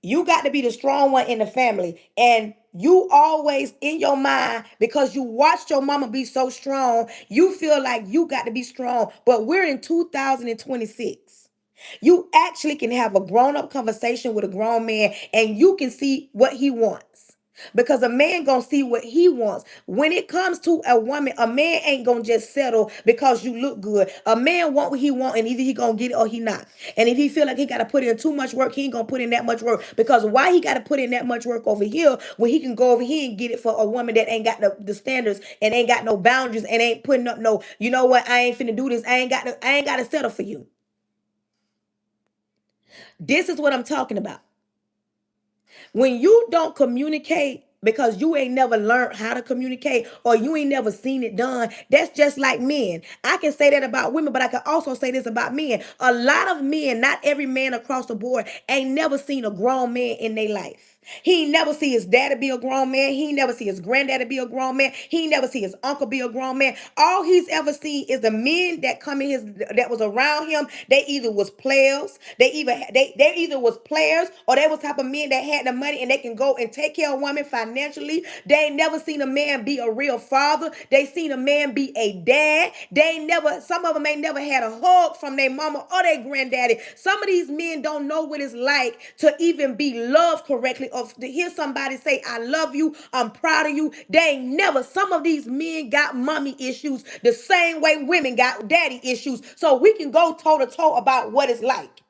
You got to be the strong one in the family. And you always in your mind, because you watched your mama be so strong, you feel like you got to be strong. But we're in 2026. You actually can have a grown-up conversation with a grown man and you can see what he wants. Because a man gonna see what he wants. When it comes to a woman, a man ain't gonna just settle because you look good. A man want what he want, and either he gonna get it or he not. And if he feel like he gotta put in too much work, he ain't gonna put in that much work. Because why he gotta put in that much work over here when he can go over here and get it for a woman that ain't got the standards and ain't got no boundaries and ain't putting up no, you know what, I ain't finna do this. I ain't gotta settle for you. This is what I'm talking about. When you don't communicate because you ain't never learned how to communicate or you ain't never seen it done, that's just like men. I can say that about women, but I can also say this about men. A lot of men, not every man across the board, ain't never seen a grown man in their life. He ain't never see his daddy be a grown man. He ain't never see his granddaddy be a grown man. He ain't never see his uncle be a grown man. All he's ever seen is the men that come in his that was around him. They either was players, they either was players, or they was type of men that had the money and they can go and take care of women financially. They ain't never seen a man be a real father. They seen a man be a dad. They ain't never, some of them ain't never had a hug from their mama or their granddaddy. Some of these men don't know what it's like to even be loved correctly, or to hear somebody say, I love you, I'm proud of you. They ain't never, some of these men got mommy issues the same way women got daddy issues. So we can go toe to toe about what it's like.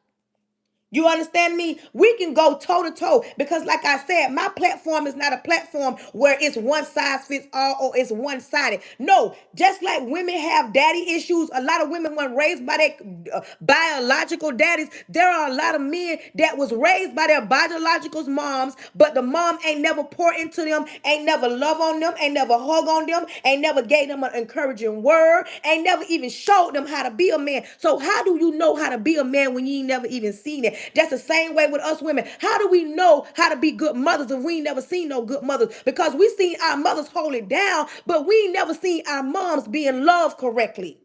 You understand me? We can go toe to toe because, like I said, my platform is not a platform where it's one size fits all or it's one sided. No, just like women have daddy issues, a lot of women weren't raised by their biological daddies. There are a lot of men that was raised by their biological moms, but the mom ain't never poured into them, ain't never love on them, ain't never hug on them, ain't never gave them an encouraging word, ain't never even showed them how to be a man. So how do you know how to be a man when you ain't never even seen it? That's the same way with us women. How do we know how to be good mothers if we ain't never seen no good mothers? Because we seen our mothers hold it down, but we ain't never seen our moms being loved correctly.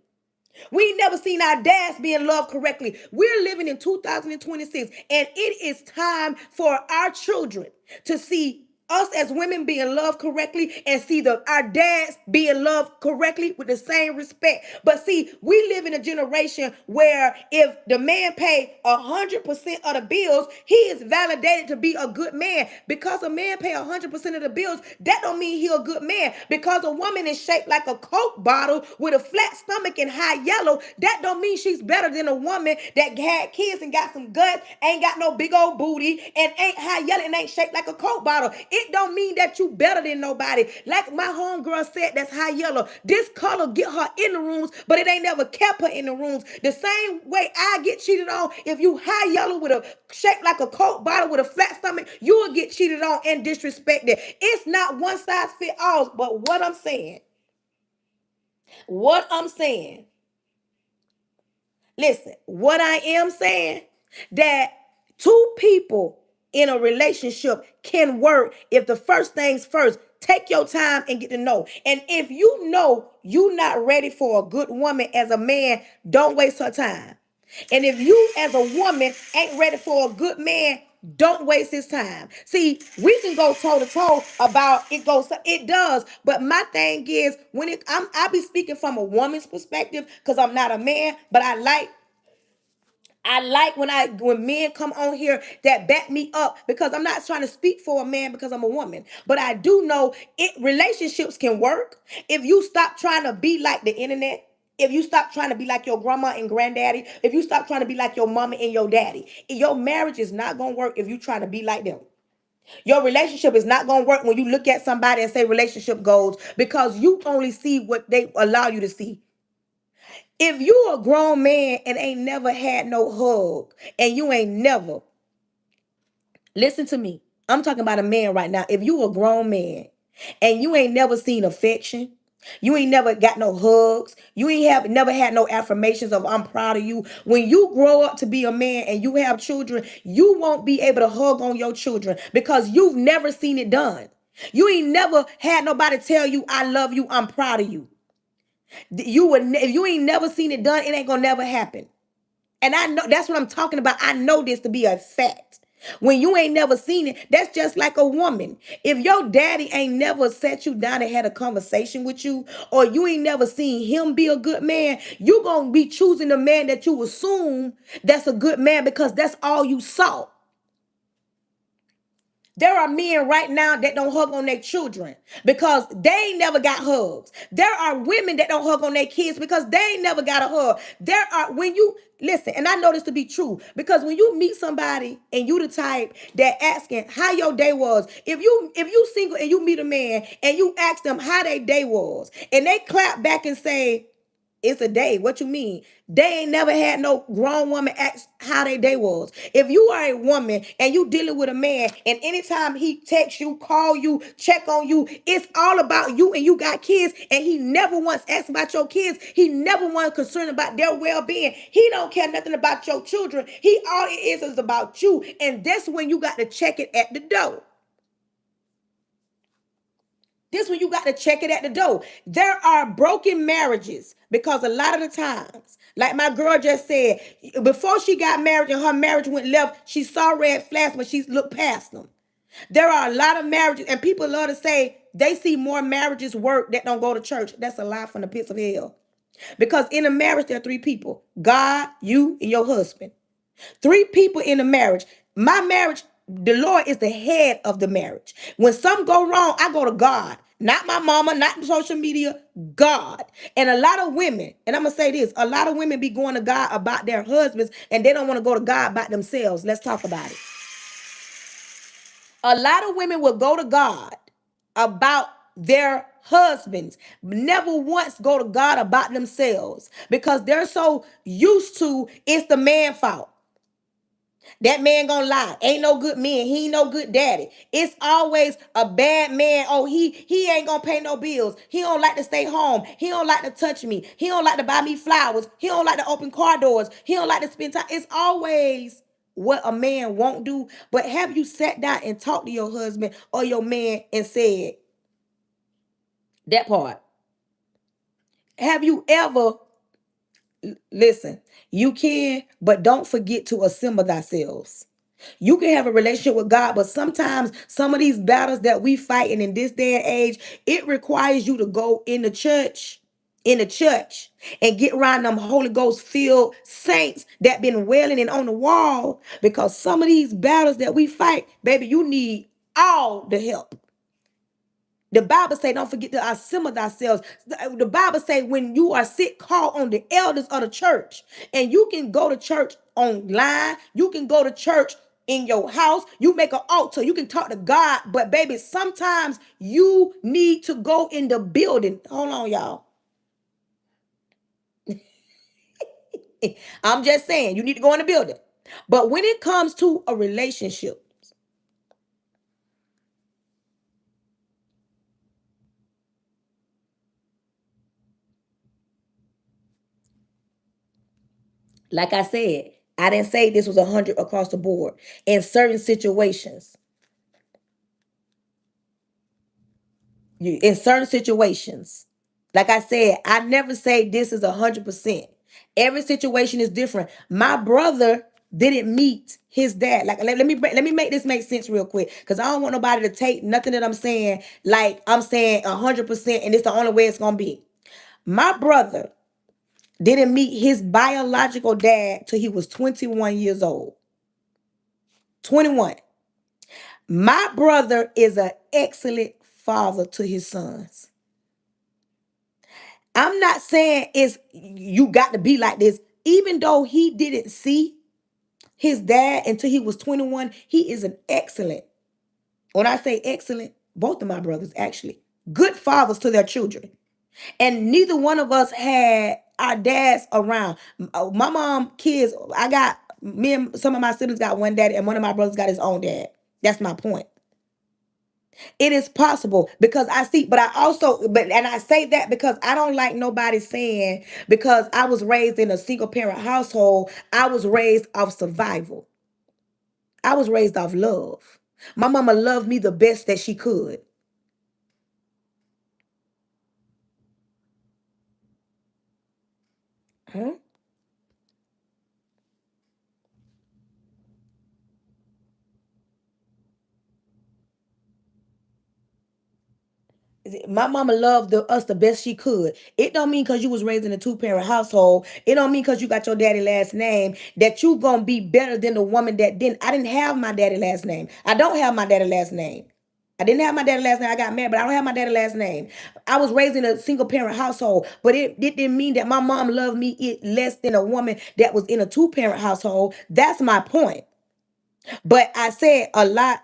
We ain't never seen our dads being loved correctly. We're living in 2026, and it is time for our children to see us as women being loved correctly and see our dads being loved correctly with the same respect. But see, we live in a generation where if the man pay 100% of the bills, he is validated to be a good man. Because a man pay 100% of the bills, that don't mean he a good man. Because a woman is shaped like a Coke bottle with a flat stomach and high yellow, that don't mean she's better than a woman that had kids and got some guts, ain't got no big old booty, and ain't high yellow and ain't shaped like a Coke bottle. It don't mean that you better than nobody. Like my homegirl said, that's high yellow. This color get her in the rooms, but it ain't never kept her in the rooms. The same way I get cheated on, if you high yellow with a shaped like a Coke bottle with a flat stomach, you will get cheated on and disrespected. It's not one size fit all, but what I'm saying, listen, what I am saying, that two people in a relationship can work if the first things first, take your time and get to know. And if you know you're not ready for a good woman as a man, don't waste her time. And if you as a woman ain't ready for a good man, don't waste his time. See, we can go toe to toe about it goes, it does. But my thing is when I be speaking from a woman's perspective because I'm not a man, but I like when men come on here that back me up, because I'm not trying to speak for a man because I'm a woman. But I do know relationships can work if you stop trying to be like the internet. If you stop trying to be like your grandma and granddaddy, if you stop trying to be like your mama and your daddy, your marriage is not gonna work if you trying to be like them. Your relationship is not gonna work when you look at somebody and say relationship goals, because you only see what they allow you to see. If you a grown man and ain't never had no hug, and you ain't never, listen to me, I'm talking about a man right now. If you a grown man and you ain't never seen affection, you ain't never got no hugs, you ain't have never had no affirmations of I'm proud of you. When you grow up to be a man and you have children, you won't be able to hug on your children because you've never seen it done. You ain't never had nobody tell you I love you, I'm proud of you. If you ain't never seen it done, it ain't gonna never happen. And I know that's what I'm talking about. I know this to be a fact. When you ain't never seen it, that's just like a woman. If your daddy ain't never sat you down and had a conversation with you, or you ain't never seen him be a good man, you gonna be choosing the man that you assume that's a good man because that's all you saw. There are men right now that don't hug on their children because they ain't never got hugs. There are women that don't hug on their kids because they ain't never got a hug. There are, when you listen, and I know this to be true, because when you meet somebody and you the type that asking how your day was, if you single and you meet a man and you ask them how their day was, and they clap back and say, it's a day. What you mean? They ain't never had no grown woman ask how their day was. If you are a woman and you dealing with a man, and anytime he texts you, call you, check on you, it's all about you and you got kids, and he never once asked about your kids. He never once concerned about their well-being. He don't care nothing about your children. He all it is about you. And that's when you got to check it at the door. This one you got to check it at the door. There are broken marriages because a lot of the times, like my girl just said, before she got married and her marriage went left, she saw red flags, but she looked past them. There are a lot of marriages, and people love to say they see more marriages work that don't go to church. That's a lie from the pits of hell. Because in a marriage, there are three people: God, you, and your husband. Three people in a marriage. My marriage, the Lord is the head of the marriage. When something go wrong, I go to God. Not my mama, not social media, God. And a lot of women, and I'm going to say this, a lot of women be going to God about their husbands and they don't want to go to God about themselves. Let's talk about it. A lot of women will go to God about their husbands, never once go to God about themselves because they're so used to it's the man's fault. That man gonna lie. Ain't no good man. He ain't no good daddy. It's always a bad man. Oh, he ain't gonna pay no bills. He don't like to stay home. He don't like to touch me. He don't like to buy me flowers. He don't like to open car doors. He don't like to spend time. It's always what a man won't do. But have you sat down and talked to your husband or your man and said that part? Have you ever listen? You can, but don't forget to assemble thyself. You can have a relationship with God, but sometimes some of these battles that we fighting in this day and age, it requires you to go in the church, and get around them Holy Ghost filled saints that been wailing and on the wall. Because some of these battles that we fight, baby, you need all the help. The Bible say, don't forget to assemble thyself. The Bible say, when you are sick, call on the elders of the church. And you can go to church online. You can go to church in your house. You make an altar. You can talk to God. But baby, sometimes you need to go in the building. Hold on, y'all. I'm just saying, you need to go in the building. But when it comes to a relationship, like I said, I didn't say this was 100 across the board. In certain situations, in certain situations, like I said, I never say this is 100%. Every situation is different. My brother didn't meet his dad. Like let me make this make sense real quick, because I don't want nobody to take nothing that I'm saying like I'm saying 100% and it's the only way it's gonna be. My brother didn't meet his biological dad till he was 21 years old. 21. My brother is an excellent father to his sons. I'm not saying it's you got to be like this. Even though he didn't see his dad until he was 21, he is an excellent. When I say excellent, both of my brothers actually good fathers to their children. And neither one of us had our dads around. My mom kids, I got me and some of my siblings got one dad, and one of my brothers got his own dad. That's my point. It is possible because I see, but I also, but and I say that because I don't like nobody saying because I was raised in a single parent household, I was raised off survival. I was raised off love. My mama loved me the best that she could. Huh? My mama loved us the best she could. It don't mean because you was raised in a two-parent household. It don't mean because you got your daddy last name that you gonna be better than the woman that didn't. I didn't have my daddy last name. I don't have my daddy last name. I didn't have my daddy last name. I got married, but I don't have my daddy last name. I was raised in a single parent household, but it didn't mean that my mom loved me it less than a woman that was in a two-parent household. That's my point. But I said a lot.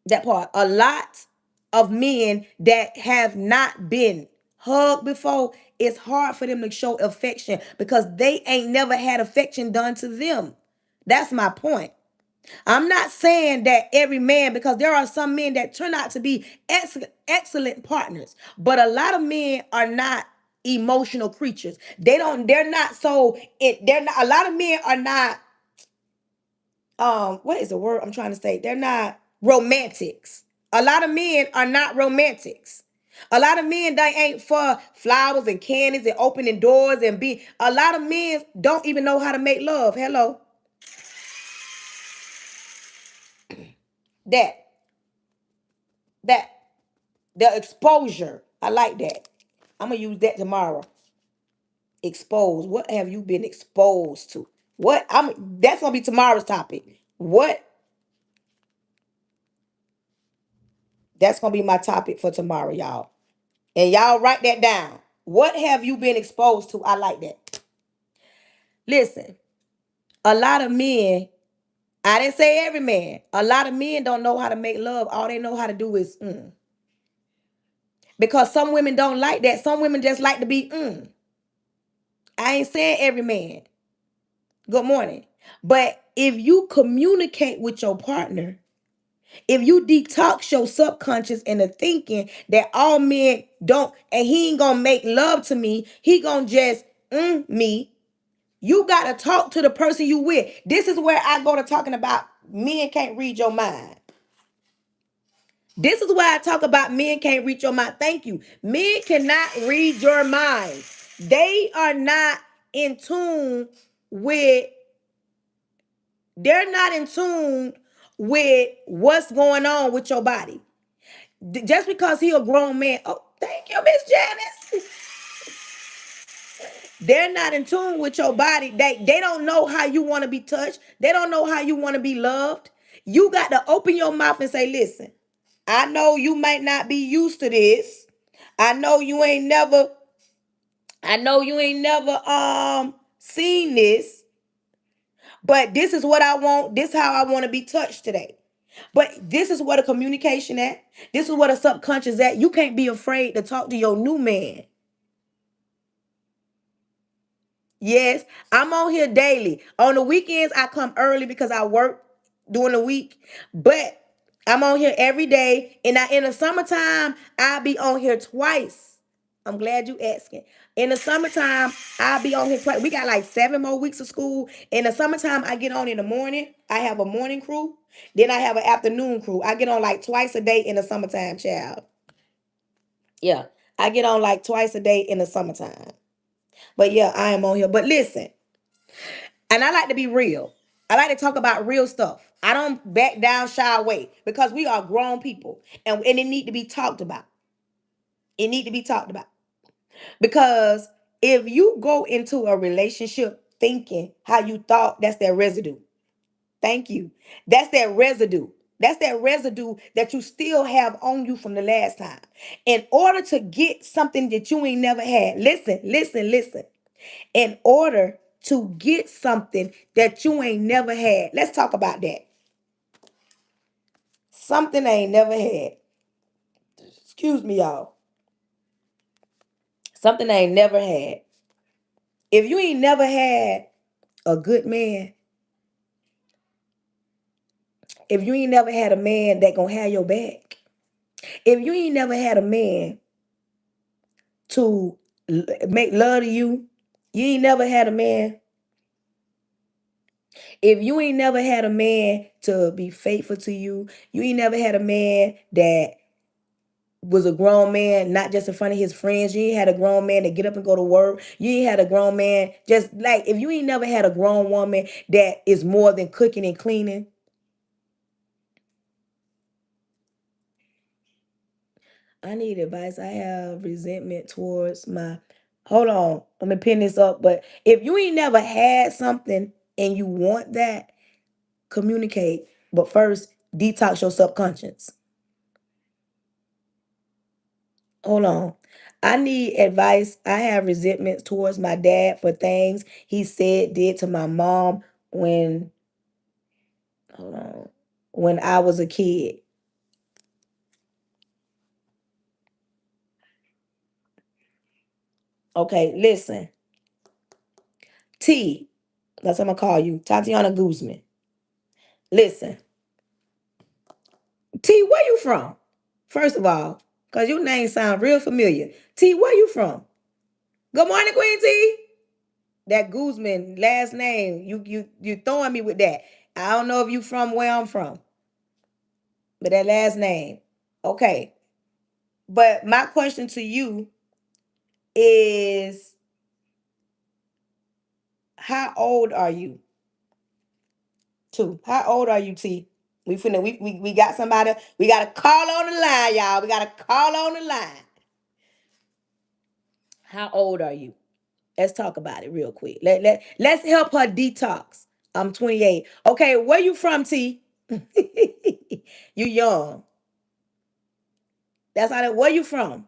That part. A lot of men that have not been hugged before, it's hard for them to show affection because they ain't never had affection done to them. That's my point. I'm not saying that every man, because there are some men that turn out to be excellent partners, but a lot of men are not emotional creatures. They're not so they're not, a lot of men are not what is the word I'm trying to say? They're not romantics. A lot of men are not romantics. A lot of men, they ain't for flowers and candies and opening doors and be. A lot of men don't even know how to make love. Hello. That. That. The exposure. I like that. I'm gonna use that tomorrow. Exposed. What have you been exposed to? What I'm that's gonna be tomorrow's topic. What That's gonna be my topic for tomorrow, y'all. And y'all write that down. What have you been exposed to? I like that. Listen, a lot of men, I didn't say every man, a lot of men don't know how to make love. All they know how to do is because some women don't like that. Some women just like to be I ain't saying every man. Good morning. But if you communicate with your partner, if you detox your subconscious into thinking that all men don't, and he ain't gonna make love to me, he gonna just me. You gotta talk to the person you with. This is where I go to talking about men can't read your mind. This is why I talk about men can't read your mind. Thank you. Men cannot read your mind. They are not in tune with, they're not in tune with what's going on with your body. Just because he a grown man. Oh, thank you, Miss Janice. They're not in tune with your body. They don't know how you want to be touched. They don't know how you want to be loved. You got to open your mouth and say, listen, I know you might not be used to this. I know you ain't never, I know you ain't never seen this, but this is what I want. This is how I want to be touched today. But this is where the communication at. This is where the subconscious at. You can't be afraid to talk to your new man. Yes, I'm on here daily. On the weekends, I come early because I work during the week. But I'm on here every day. And in the summertime, I'll be on here twice. I'm glad you asking. In the summertime, I'll be on here twice. We got like 7 more weeks of school. In the summertime, I get on in the morning. I have a morning crew. Then I have an afternoon crew. I get on like twice a day in the summertime, child. Yeah, I get on like twice a day in the summertime. But yeah, I am on here. But listen, and I like to be real. I like to talk about real stuff. I don't back down, shy away because we are grown people and it need to be talked about. It need to be talked about. Because if you go into a relationship thinking how you thought, that's that residue. Thank you. That's that residue. That's that residue that you still have on you from the last time. In order to get something that you ain't never had, listen, listen, listen. In order to get something that you ain't never had, let's talk about that. Something I ain't never had. Excuse me, y'all. Something I ain't never had. If you ain't never had a good man, if you ain't never had a man that gonna have your back, if you ain't never had a man to make love to you, you ain't never had a man. If you ain't never had a man to be faithful to you, you ain't never had a man that was a grown man, not just in front of his friends. You ain't had a grown man to get up and go to work. You ain't had a grown man, just like if you ain't never had a grown woman that is more than cooking and cleaning. I need advice. I have resentment towards my. Hold on, let me pin this up. But if you ain't never had something and you want that, communicate. But first, detox your subconscious. Hold on. I need advice. I have resentments towards my dad for things he said, did to my mom when, hold on, when I was a kid. Okay, listen. T, that's what I'm gonna call you, Tatiana Guzman. Listen, T, where you from? First of all, cause your name sound real familiar. T, where you from? Good morning, Queen T. That Guzman last name, you throwing me with that. I don't know if you from where I'm from, but that last name. Okay. But my question to you is, how old are you? Two. How old are you, T? We got somebody. We got a call on the line, y'all. We got a call on the line. How old are you? Let's talk about it real quick. Let's help her detox. I'm 28. Okay, where you from, T? You young. That's how that. Where you from?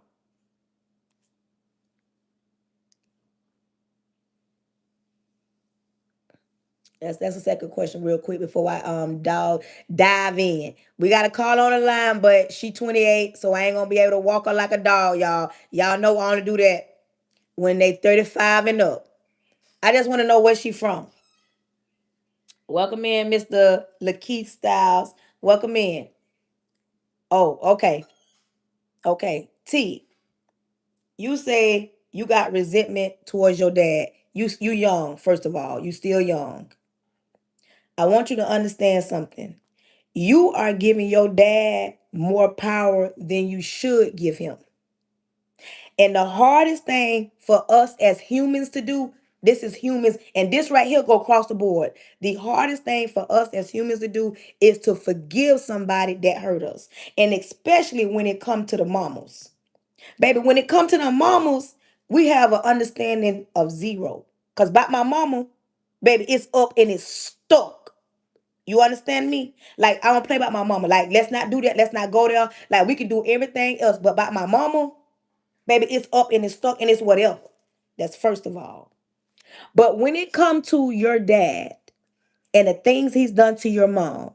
That's the second question, real quick, before I dive in. We got a call on the line, but she 28, so I ain't gonna be able to walk her like a dog, y'all. Y'all know I only do that when they 35 and up. I just want to know where she from. Welcome in, Mr. Lakeith Styles. Welcome in. Oh, okay. Okay. T, you say you got resentment towards your dad. You young, first of all. You still young. I want you to understand something. You are giving your dad more power than you should give him. And the hardest thing for us as humans to do, this is humans, and this right here go across the board. The hardest thing for us as humans to do is to forgive somebody that hurt us. And especially when it comes to the mamas. Baby, when it comes to the mamas, we have an understanding of zero. Because by my mama, baby, it's up and it's stuck. You understand me? Like, I don't play about my mama. Like, let's not do that. Let's not go there. Like, we can do everything else. But about my mama, baby, it's up and it's stuck and it's whatever. That's first of all. But when it comes to your dad and the things he's done to your mom,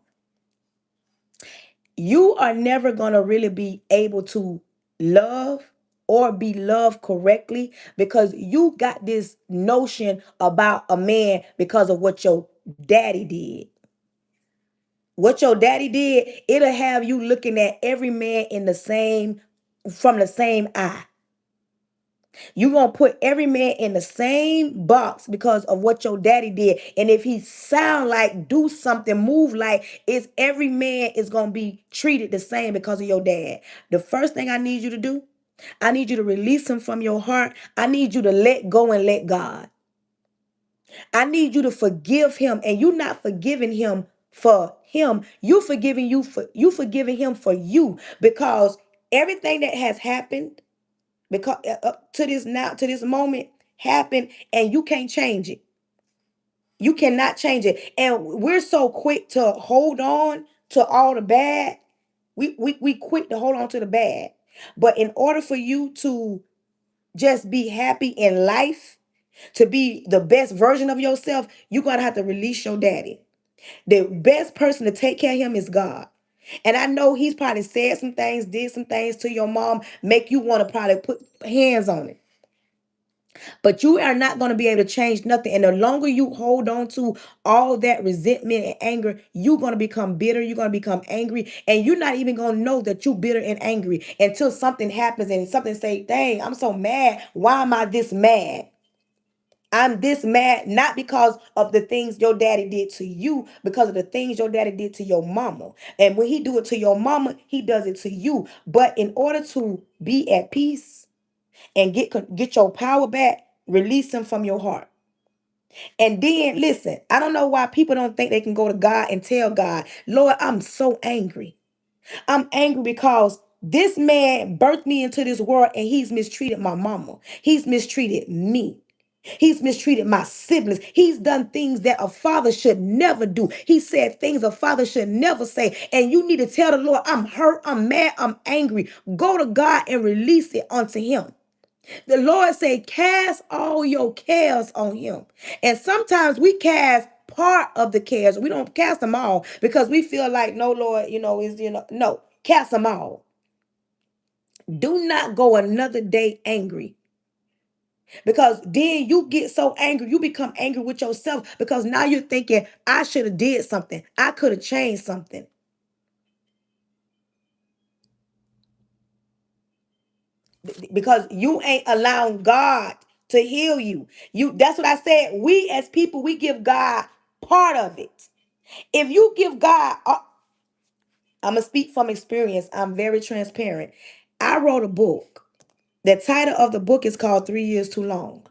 you are never going to really be able to love or be loved correctly because you got this notion about a man because of what your daddy did. What your daddy did, it'll have you looking at every man in the same, from the same eye. You gonna put every man in the same box because of what your daddy did. And if he sound like, do something, move like, it's every man is gonna be treated the same because of your dad. The first thing I need you to do, I need you to release him from your heart. I need you to let go and let God. I need you to forgive him, and you not forgiving him for him. You forgiving him for you, because everything that has happened, because up to this now, to this moment, happened, and you can't change it. You cannot change it. And we're so quick to hold on to all the bad. We quick to hold on to the bad. But in order for you to just be happy in life, to be the best version of yourself, you're gonna have to release your daddy. The best person to take care of him is God. And I know he's probably said some things, did some things to your mom, make you want to probably put hands on it. But you are not going to be able to change nothing. And the longer you hold on to all that resentment and anger, you're going to become bitter. You're going to become angry. And you're not even going to know that you're bitter and angry until something happens and something say, dang, I'm so mad. Why am I this mad? I'm this mad not because of the things your daddy did to you, because of the things your daddy did to your mama. And when he do it to your mama, he does it to you. But in order to be at peace and get your power back, release him from your heart. And then listen, I don't know why people don't think they can go to God and tell God, Lord, I'm so angry. I'm angry because this man birthed me into this world and he's mistreated my mama. He's mistreated me. He's mistreated my siblings. He's done things that a father should never do. He said things a father should never say. And you need to tell the Lord, I'm hurt, I'm mad, I'm angry. Go to God and release it unto him. The Lord said, cast all your cares on him. And sometimes we cast part of the cares. We don't cast them all because we feel like, no, Lord, no, cast them all. Do not go another day angry. Because then you get so angry, you become angry with yourself because now you're thinking, I should have did something. I could have changed something. Because you ain't allowing God to heal you. That's what I said. We as people, we give God part of it. If you give God, I'm going to speak from experience. I'm very transparent. I wrote a book. The title of the book is called 3 Years Too Long.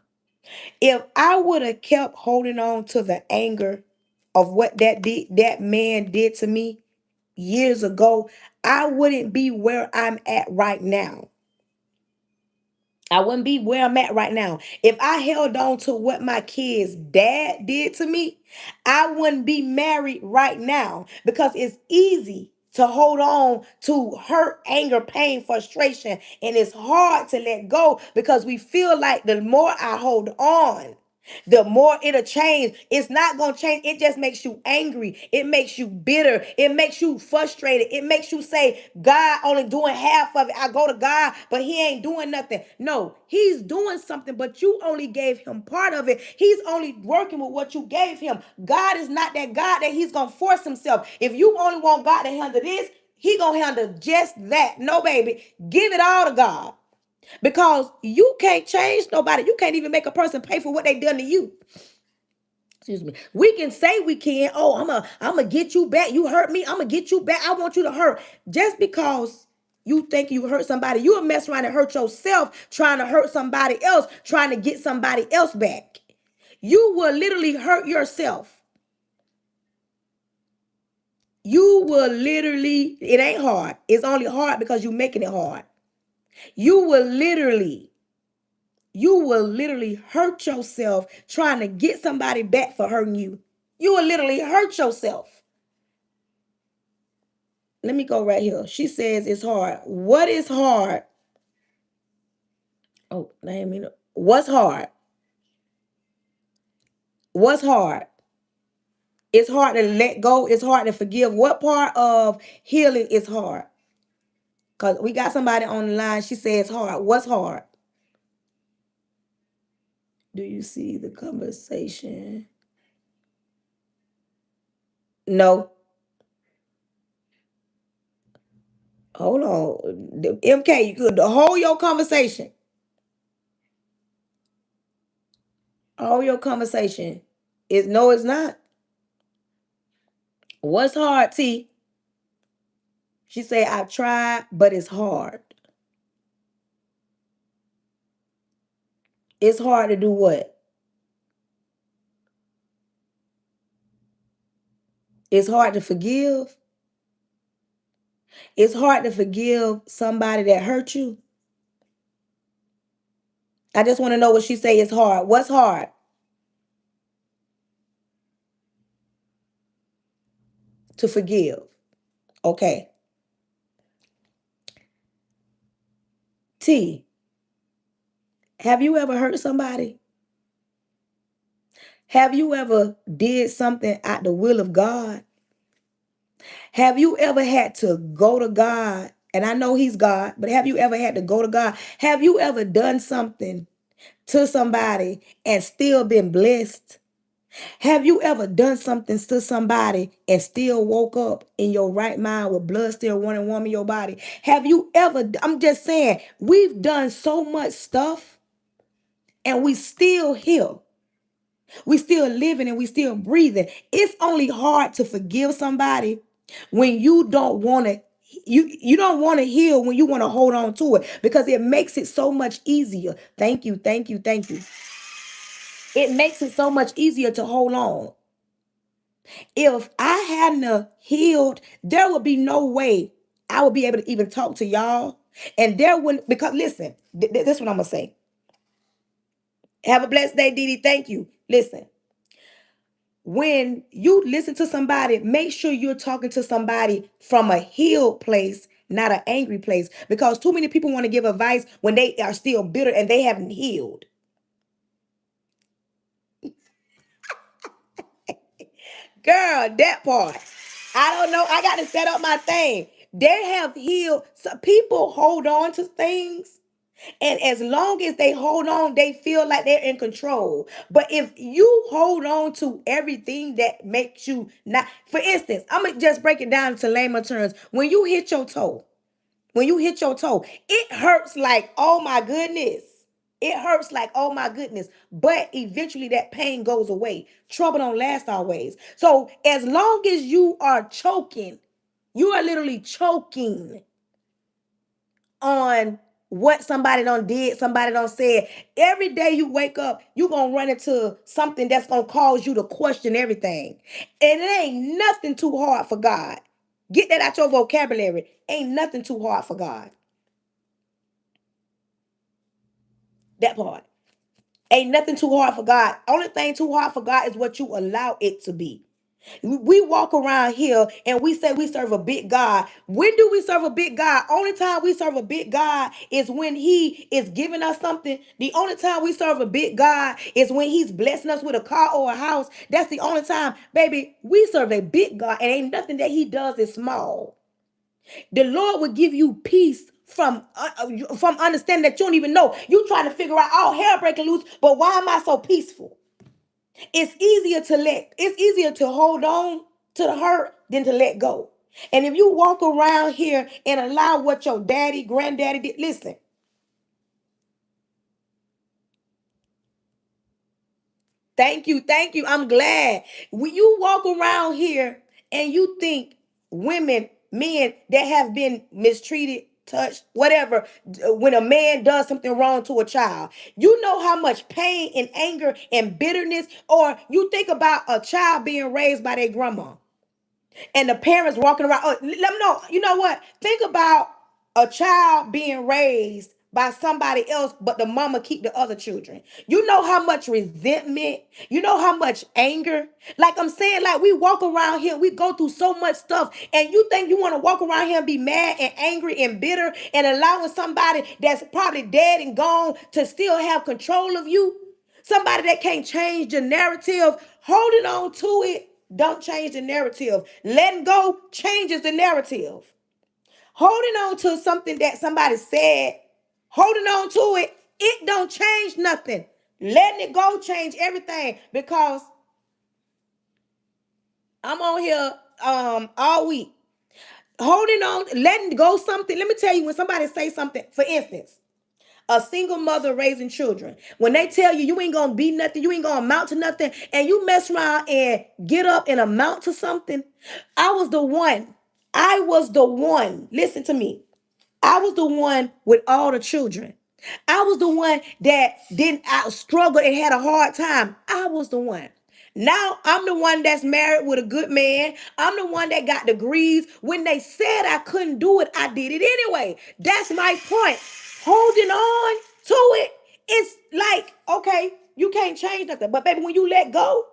If I would have kept holding on to the anger of what that man did to me years ago, I wouldn't be where I'm at right now. I wouldn't be where I'm at right now. If I held on to what my kid's dad did to me, I wouldn't be married right now, because it's easy to hold on to hurt, anger, pain, frustration, and it's hard to let go because we feel like the more I hold on, the more it'll change. It's not going to change. It just makes you angry. It makes you bitter. It makes you frustrated. It makes you say, God only doing half of it. I go to God, but he ain't doing nothing. No, he's doing something, but you only gave him part of it. He's only working with what you gave him. God is not that God that he's going to force himself. If you only want God to handle this, he going to handle just that. No, baby. Give it all to God. Because you can't change nobody. You can't even make a person pay for what they done to you. Excuse me. We can say we can. Oh, I'm gonna get you back. You hurt me. I'm gonna get you back. I want you to hurt. Just because you think you hurt somebody, you'll mess around and hurt yourself trying to hurt somebody else, trying to get somebody else back. You will literally hurt yourself. You will literally, it ain't hard. It's only hard because you're making it hard. You will literally hurt yourself trying to get somebody back for hurting you. You will literally hurt yourself. Let me go right here. She says it's hard. What is hard? Oh, I didn't mean it. What's hard? What's hard? It's hard to let go. It's hard to forgive. What part of healing is hard? Because we got somebody on the line. She says hard. What's hard? Do you see the conversation? No. Hold on. MK, you could hold your conversation. Hold your conversation. It's no, it's not. What's hard, T? She said, I've tried, but it's hard. It's hard to do what? It's hard to forgive. It's hard to forgive somebody that hurt you. I just want to know what she say is hard. What's hard? To forgive. Okay. T, have you ever hurt somebody? Have you ever did something out the will of God? Have you ever had to go to God? And I know he's God, but have you ever had to go to God? Have you ever done something to somebody and still been blessed? Have you ever done something to somebody and still woke up in your right mind with blood still running warm in your body? Have you ever, I'm just saying, we've done so much stuff and we still here. We still living and we still breathing. It's only hard to forgive somebody when you don't want to. You don't want to heal when you want to hold on to it, because it makes it so much easier. Thank you, thank you, thank you. It makes it so much easier to hold on. If I hadn't healed, there would be no way I would be able to even talk to y'all. And there wouldn't, because listen, this is what I'm gonna say. Have a blessed day, Dee Dee. Thank you. Listen, when you listen to somebody, make sure you're talking to somebody from a healed place, not an angry place. Because too many people want to give advice when they are still bitter and they haven't healed. Girl, that part. I don't know. I got to set up my thing. They have healed. So people hold on to things. And as long as they hold on, they feel like they're in control. But if you hold on to everything that makes you not, for instance, I'm going to just break it down to layman terms. When you hit your toe, it hurts like, oh my goodness. It hurts like, oh my goodness. But eventually that pain goes away. Trouble don't last always. So as long as you are choking You are literally choking on what somebody done did, somebody done said. Every day you wake up, you gonna run into something that's gonna cause you to question everything. And it ain't nothing too hard for God. Get that out your vocabulary. Ain't nothing too hard for God. That part. Ain't nothing too hard for God. Only thing too hard for God is what you allow it to be. We walk around here and we say we serve a big God. When do we serve a big God? Only time we serve a big God is when He is giving us something. The only time we serve a big God is when He's blessing us with a car or a house. That's the only time, baby, we serve a big God, and ain't nothing that He does is small. The Lord will give you peace from understanding that you don't even know. You trying to figure out all hell breaking loose, but why am I so peaceful? It's easier to hold on to the hurt than to let go. And if you walk around here and allow what your daddy, granddaddy did, listen, thank you, thank you. I'm glad. When you walk around here and you think women, men that have been mistreated, touched, whatever, when a man does something wrong to a child, you know how much pain and anger and bitterness, or you think about a child being raised by their grandma and the parents walking around. Oh, let them know. You know what? Think about a child being raised by somebody else, but the mama keep the other children. You know how much resentment. You know how much anger. Like I'm saying, like we walk around here, we go through so much stuff, and you think you want to walk around here and be mad and angry and bitter and allowing somebody that's probably dead and gone to still have control of you? Somebody that can't change the narrative, holding on to it don't change the narrative. Letting go changes the narrative. Holding on to something that somebody said, holding on to it, it don't change nothing. Letting it go change everything, because I'm on here all week. Holding on, letting go something. Let me tell you, when somebody say something, for instance, a single mother raising children, when they tell you you ain't gonna be nothing, you ain't gonna amount to nothing, and you mess around and get up and amount to something. I was the one. I was the one. Listen to me. I was the one with all the children. I was the one that didn't struggle and had a hard time. I was the one. Now I'm the one that's married with a good man. I'm the one that got degrees. When they said I couldn't do it, I did it anyway. That's my point. Holding on to it, it's like, okay, you can't change nothing. But baby, when you let go,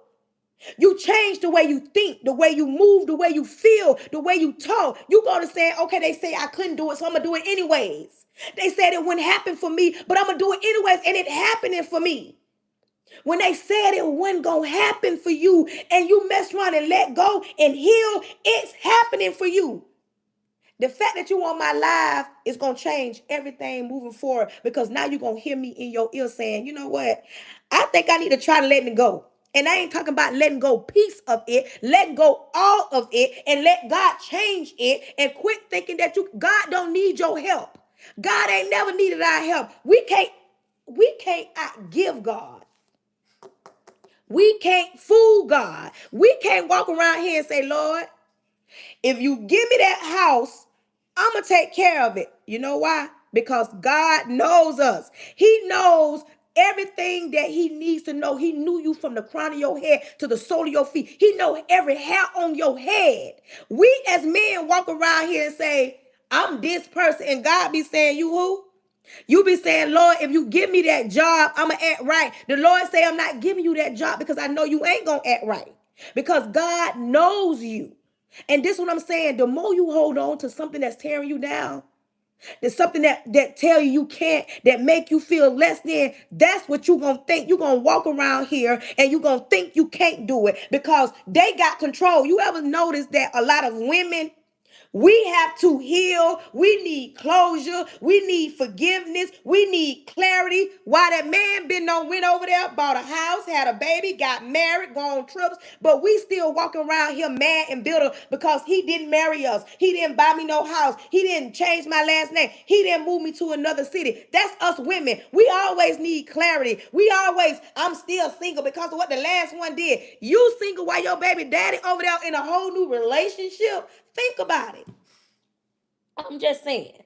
you change the way you think, the way you move, the way you feel, the way you talk. You go to say, okay, they say I couldn't do it, so I'm gonna do it anyways. They said it wouldn't happen for me, but I'm gonna do it anyways, and it happening for me. When they said it wasn't gonna happen for you, and you mess around and let go and heal, it's happening for you. The fact that you on my live is going to change everything moving forward, because now you're going to hear me in your ear saying, you know what? I think I need to try letting it go. And I ain't talking about letting go piece of it, letting go all of it, and let God change it, and quit thinking that God don't need your help. God ain't never needed our help. We can't outgive God. We can't fool God. We can't walk around here and say, Lord, if you give me that house, I'm going to take care of it. You know why? Because God knows us. He knows everything that He needs to know. He knew you from the crown of your head to the sole of your feet. He knows every hair on your head. We as men walk around here and say, I'm this person. And God be saying, you who? You be saying, Lord, if you give me that job, I'm going to act right. The Lord say, I'm not giving you that job because I know you ain't going to act right. Because God knows you. And this is what I'm saying. The more you hold on to something that's tearing you down, there's something that tell you you can't, that make you feel less than, that's what you're going to think. You're going to walk around here and you're going to think you can't do it because they got control. You ever notice that a lot of women, we have to heal. We need closure. We need forgiveness. We need clarity. Why that man went over there, bought a house, had a baby, got married, gone on trips, but we still walking around here mad and bitter because he didn't marry us. He didn't buy me no house. He didn't change my last name. He didn't move me to another city. That's us women. We always need clarity. I'm still single because of what the last one did. You single while your baby daddy over there in a whole new relationship? Think about it. I'm just saying.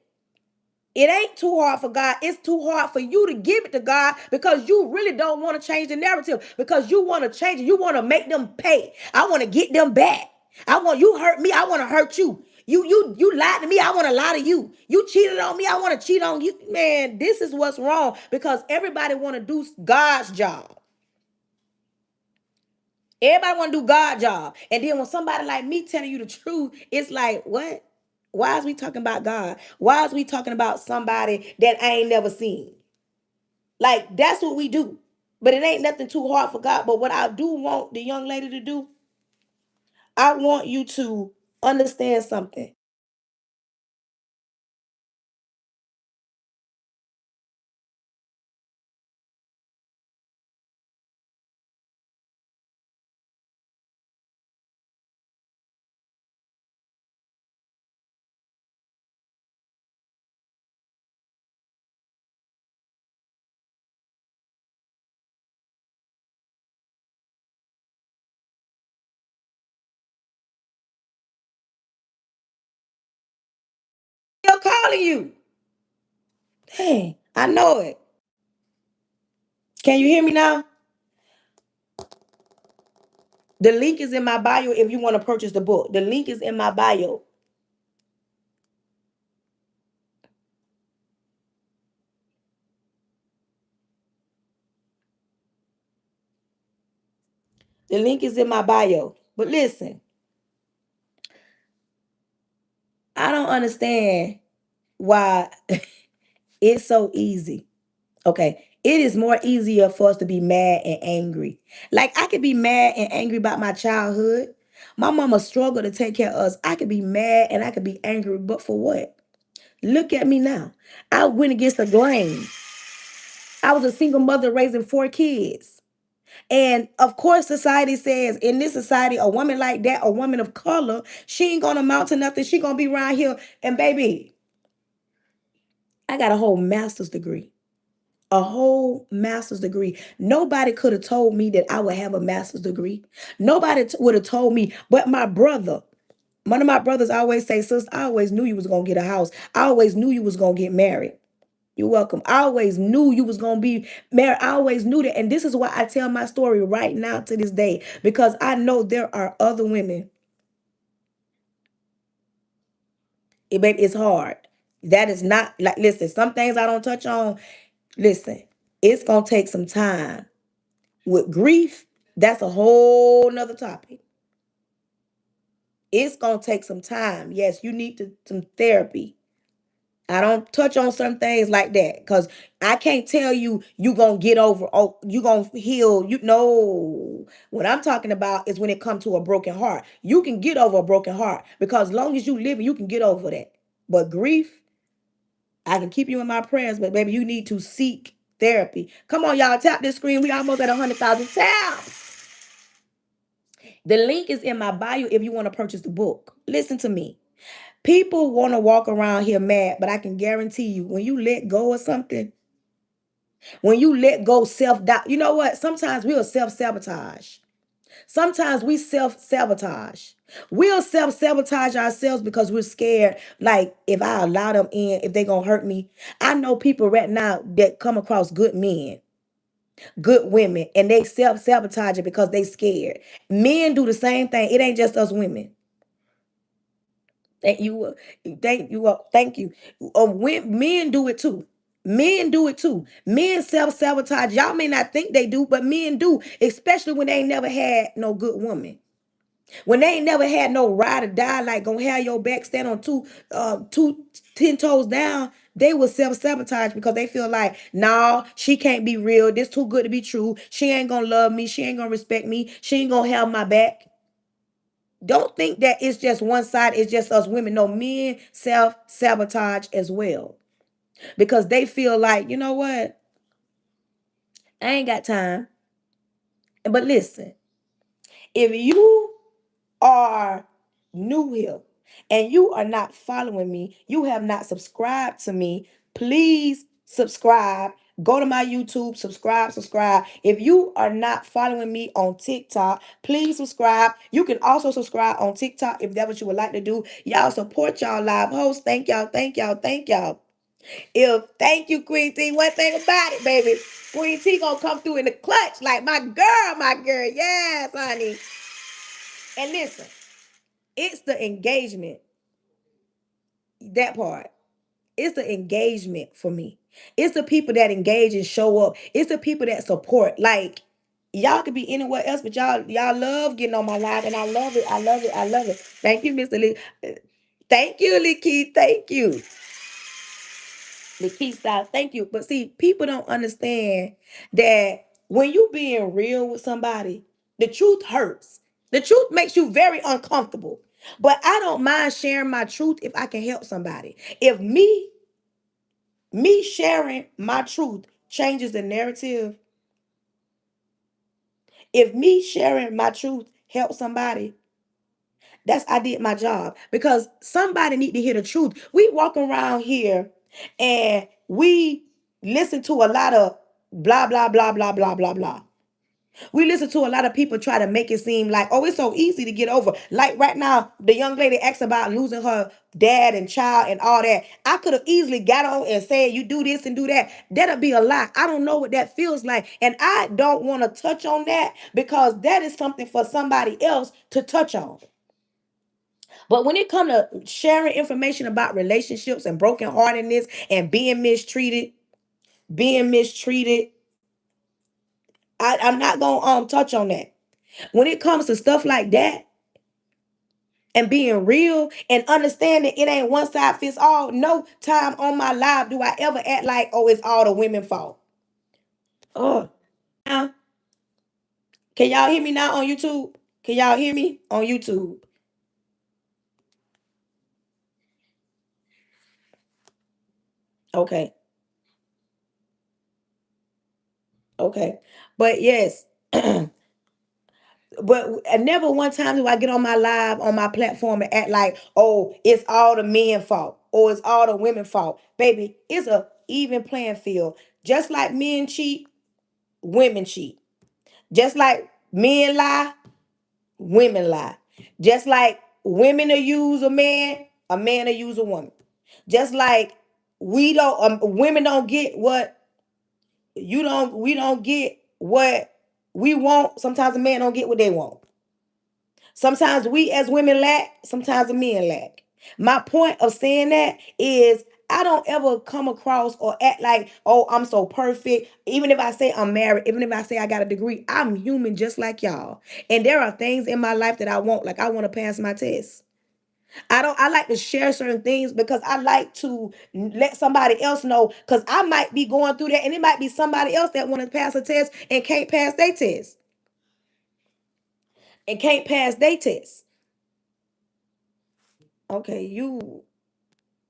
It ain't too hard for God. It's too hard for you to give it to God because you really don't want to change the narrative, because you want to change it. You want to make them pay. I want to get them back. I want you hurt me. I want to hurt you. You lied to me. I want to lie to you. You cheated on me. I want to cheat on you. Man, this is what's wrong, because everybody want to do God's job. Everybody want to do God's job. And then when somebody like me telling you the truth, it's like, what? Why is we talking about God? Why is we talking about somebody that I ain't never seen? Like, that's what we do. But it ain't nothing too hard for God. But what I do want the young lady to do, I want you to understand something. Still calling you. Dang, I know it. Can you hear me now? The link is in my bio if you want to purchase the book. The link is in my bio. The link is in my bio. But listen, I don't understand why it's so easy. Okay. It is more easier for us to be mad and angry. Like, I could be mad and angry about my childhood. My mama struggled to take care of us. I could be mad and I could be angry, but for what? Look at me now. I went against the grain. I was a single mother raising 4 kids. And of course, society says in this society, a woman like that, a woman of color, she ain't gonna amount to nothing. She gonna be around here. And baby, I got a whole master's degree. A whole master's degree. Nobody could have told me that I would have a master's degree. Nobody would have told me, but my brother. One of my brothers always say, sis, I always knew you was gonna get a house. I always knew you was gonna get married. You're welcome. I always knew you was gonna be married. I always knew that. And this is why I tell my story right now to this day, because I know there are other women. Baby, it's hard. That is not like, listen, some things I don't touch on. Listen, it's gonna take some time. With grief, that's a whole nother topic. It's gonna take some time. Yes, you need some therapy. I don't touch on some things like that because I can't tell you you gonna get over. Oh, you gonna heal. You know what I'm talking about is when it comes to a broken heart. You can get over a broken heart because long as you live, you can get over that. But grief, I can keep you in my prayers. But baby, you need to seek therapy. Come on, y'all, tap this screen. We almost at 100,000 taps. The link is in my bio if you want to purchase the book. Listen to me. People want to walk around here mad, but I can guarantee you, when you let go of something, when you let go self-doubt, you know what? Sometimes we'll self-sabotage. Sometimes we self-sabotage. We'll self-sabotage ourselves because we're scared. Like, if I allow them in, if they gonna hurt me. I know people right now that come across good men, good women, and they self-sabotage it because they scared. Men do the same thing. It ain't just us women. Thank you. Thank you. Thank you. Men do it too. Men do it too. Men self-sabotage. Y'all may not think they do, but men do, especially when they ain't never had no good woman. When they ain't never had no ride or die, like gonna have your back stand on two 10 toes down, they will self-sabotage because they feel like, nah, she can't be real. This too good to be true. She ain't gonna love me. She ain't gonna respect me. She ain't gonna have my back. Don't think that it's just one side, it's just us women. No, men self-sabotage as well. Because they feel like, you know what? I ain't got time. But listen, if you are new here and you are not following me, you have not subscribed to me, please subscribe. Go to my YouTube, subscribe. If you are not following me on TikTok, please subscribe. You can also subscribe on TikTok if that's what you would like to do. Y'all support y'all live hosts. Thank y'all, thank y'all, thank y'all. Thank you, Queen T. One thing about it, baby. Queen T gonna come through in the clutch like my girl, my girl. Yes, honey. And listen, it's the engagement, that part. It's the engagement for me. It's the people that engage and show up. It's the people that support. Like, y'all could be anywhere else, but y'all love getting on my live, and I love it. I love it. I love it. Thank you, Mr. Lee. Thank you, Lee Keith. Thank you. The key style. Thank you. But see, people don't understand that when you being real with somebody, the truth hurts. The truth makes you very uncomfortable. But I don't mind sharing my truth if I can help somebody. If me sharing my truth changes the narrative, if me sharing my truth helps somebody, I did my job, because somebody need to hear the truth. We walk around here and we listen to a lot of blah blah blah blah blah blah blah. We listen to a lot of people try to make it seem like, oh, it's so easy to get over. Like right now, the young lady asked about losing her dad and child and all that. I could have easily got on and said, you do this and do that. That'll be a lie. I don't know what that feels like. And I don't want to touch on that, because that is something for somebody else to touch on. But when it comes to sharing information about relationships and brokenheartedness and being mistreated, I'm not gonna touch on that. When it comes to stuff like that and being real and understanding it ain't one size fits all, no time on my life do I ever act like, oh, it's all the women's fault. Oh, now, can y'all hear me now on YouTube? Can y'all hear me on YouTube? Okay, okay. But yes, but never one time do I get on my live on my platform and act like, oh, it's all the men fault or it's all the women fault. Baby, it's a even playing field. Just like men cheat, women cheat. Just like men lie, women lie. Just like women will use a man will use a woman. Just like women don't get what we don't get what we want. Sometimes a man don't get what they want. Sometimes we as women lack, sometimes the men lack. My point of saying that is, I don't ever come across or act like, oh, I'm so perfect. Even if I say I'm married, even if I say I got a degree, I'm human just like y'all. And there are things in my life that I want, like I want to pass my test. I like to share certain things because I like to let somebody else know, because I might be going through that and it might be somebody else that want to pass a test and can't pass their test. And can't pass their test. Okay, you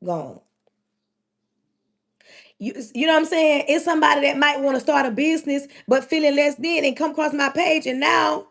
gone. You know what I'm saying? It's somebody that might want to start a business but feeling less than, and come across my page, and now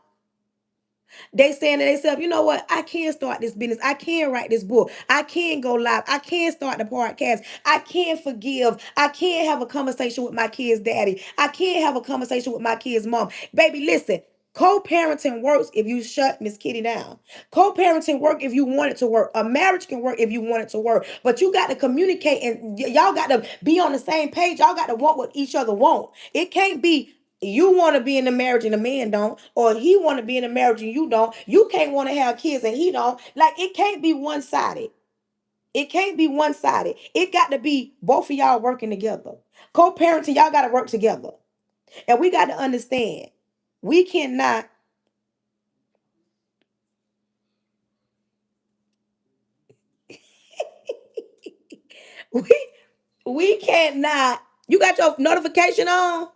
they saying to themselves, you know what? I can start this business. I can write this book. I can go live. I can start the podcast. I can forgive. I can have a conversation with my kid's daddy. I can have a conversation with my kid's mom. Baby, listen. Co-parenting works if you shut Miss Kitty down. Co-parenting work if you want it to work. A marriage can work if you want it to work. But you got to communicate, and y'all got to be on the same page. Y'all got to want what each other want. It can't be you want to be in the marriage and the man don't, or he want to be in the marriage and you don't. You can't want to have kids and he don't. Like, it can't be one-sided. It can't be one-sided. It got to be both of y'all working together. Co-parenting, y'all got to work together. And we got to understand, we cannot we we cannot, you got your notification on?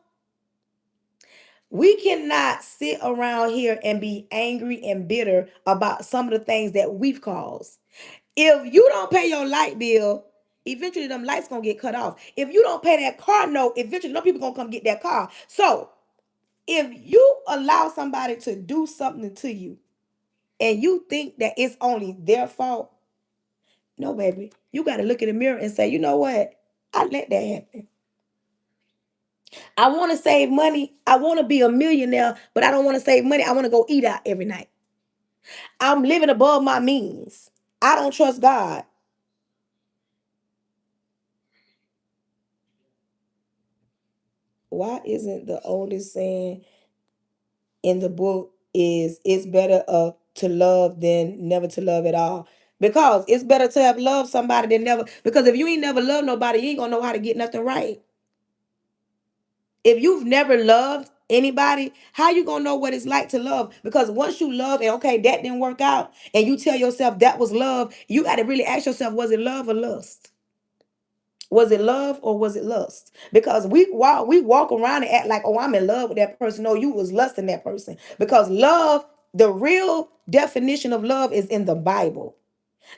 We cannot sit around here and be angry and bitter about some of the things that we've caused. If you don't pay your light bill, eventually them lights gonna get cut off. If you don't pay that car note, eventually them people gonna come get that car. So if you allow somebody to do something to you and you think that it's only their fault, no, baby. You gotta look in the mirror and say, you know what? I let that happen. I want to save money. I want to be a millionaire, but I don't want to save money. I want to go eat out every night. I'm living above my means. I don't trust God. Why isn't the oldest saying in the book is it's better to love than never to love at all? Because it's better to have loved somebody than never. Because if you ain't never loved nobody, you ain't gonna know how to get nothing right. If you've never loved anybody, how you gonna know what it's like to love? Because once you love and okay, that didn't work out, and you tell yourself that was love, you got to really ask yourself, was it love or lust? Was it love or was it lust? Because we walk around and act like, oh, I'm in love with that person. No, you was lusting that person. Because love, the real definition of love is in the Bible.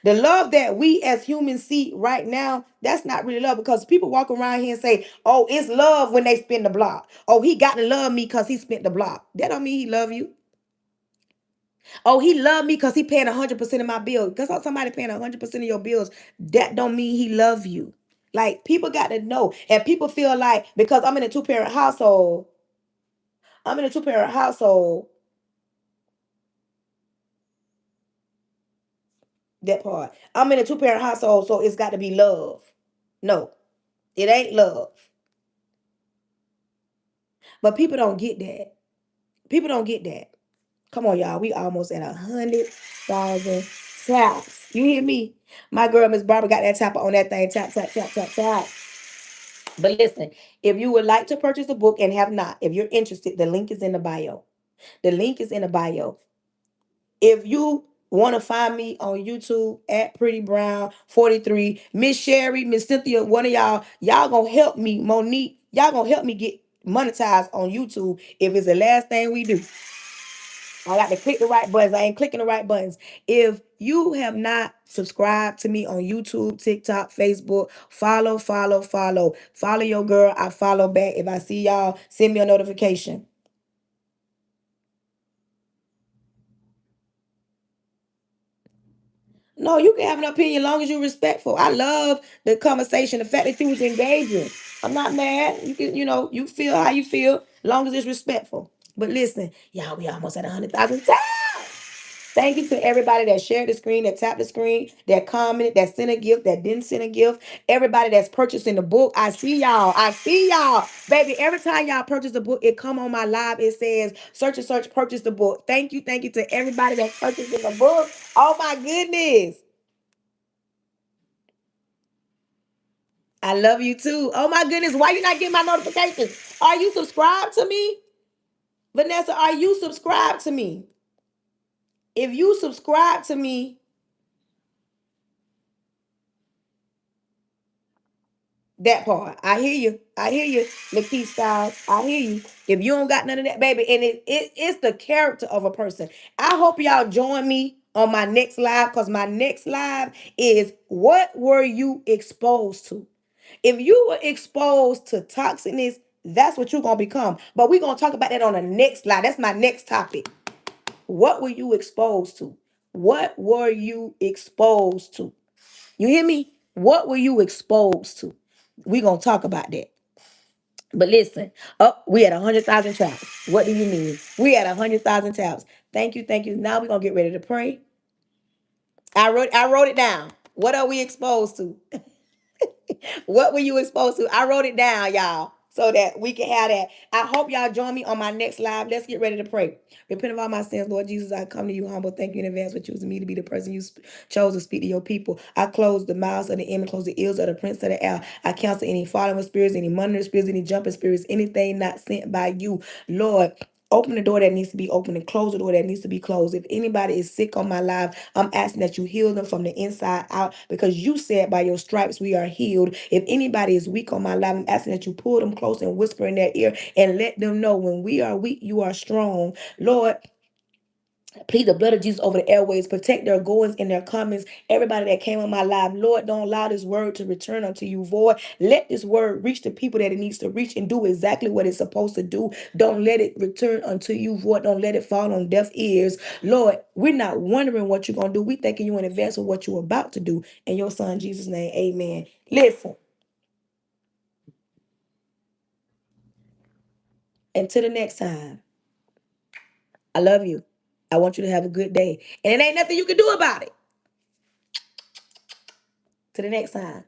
The love that we as humans see right now, that's not really love, because people walk around here and say, oh, it's love when they spin the block. Oh, he got to love me because he spent the block. That don't mean he love you. Oh, he loved me because he paying 100% of my bill. Because somebody paying 100% of your bills, that don't mean he love you. Like, people got to know. And people feel like because I'm in a two-parent household, that part. I'm in a two-parent household, so it's got to be love. No, it ain't love. But people don't get that. People don't get that. Come on, y'all. We almost at 100,000 taps. You hear me? My girl, Miss Barbara, got that tapper on that thing. Tap, tap, tap, tap, tap. But listen, if you would like to purchase the book and have not, if you're interested, the link is in the bio. The link is in the bio. If you want to find me on YouTube at Pretty Brown 43, Miss Sherry, Miss Cynthia, one of y'all gonna help me, Monique, y'all gonna help me get monetized on YouTube if it's the last thing we do. I got to click the right buttons. I ain't clicking the right buttons. If you have not subscribed to me on YouTube, TikTok, Facebook, follow, follow, follow. Follow your girl. I follow back. If I see y'all, send me a notification. No, you can have an opinion as long as you're respectful. I love the conversation, the fact that you was engaging. I'm not mad. You can, you feel how you feel, as long as it's respectful. But listen, y'all, we almost at 100,000 taps. Thank you to everybody that shared the screen, that tapped the screen, that commented, that sent a gift, that didn't send a gift. Everybody that's purchasing the book, I see y'all. I see y'all. Baby, every time y'all purchase the book, it come on my live. It says, search and search, purchase the book. Thank you to everybody that's purchasing the book. Oh my goodness. I love you too. Oh my goodness. Why you not getting my notifications? Are you subscribed to me? Vanessa, are you subscribed to me? If you subscribe to me, that part. I hear you. I hear you, Lakeith Styles. I hear you. If you don't got none of that, baby, and it's the character of a person. I hope y'all join me on my next live, because my next live is what were you exposed to? If you were exposed to toxicness, that's what you're gonna become. But we're gonna talk about that on the next live. That's my next topic. What were you exposed to? What were you exposed to? You hear me? What were you exposed to? We're going to talk about that. But listen, we at 100,000 taps. What do you mean? We at 100,000 taps. Thank you, thank you. Now we're going to get ready to pray. I wrote it down. What are we exposed to? What were you exposed to? I wrote it down, y'all, so that we can have that. I hope y'all join me on my next live. Let's get ready to pray. Repent of all my sins, Lord Jesus. I come to you humble. Thank you in advance for choosing me to be the person you chose to speak to your people. I close the mouths of the enemy, close the ears of the prince of the air. I cancel any following spirits, any monitoring spirits, any jumping spirits, anything not sent by you, Lord. Open the door that needs to be open and close the door that needs to be closed. If anybody is sick on my life, I'm asking that you heal them from the inside out, because you said by your stripes we are healed. If anybody is weak on my life, I'm asking that you pull them close and whisper in their ear and let them know when we are weak, you are strong. Lord, plead the blood of Jesus over the airways. Protect their goings and their comings. Everybody that came on my live, Lord, don't allow this word to return unto you void. Let this word reach the people that it needs to reach and do exactly what it's supposed to do. Don't let it return unto you void. Don't let it fall on deaf ears. Lord, we're not wondering what you're going to do. We thanking you in advance for what you're about to do. In your son, Jesus' name, amen. Listen. Until the next time, I love you. I want you to have a good day. And it ain't nothing you can do about it. Till the next time.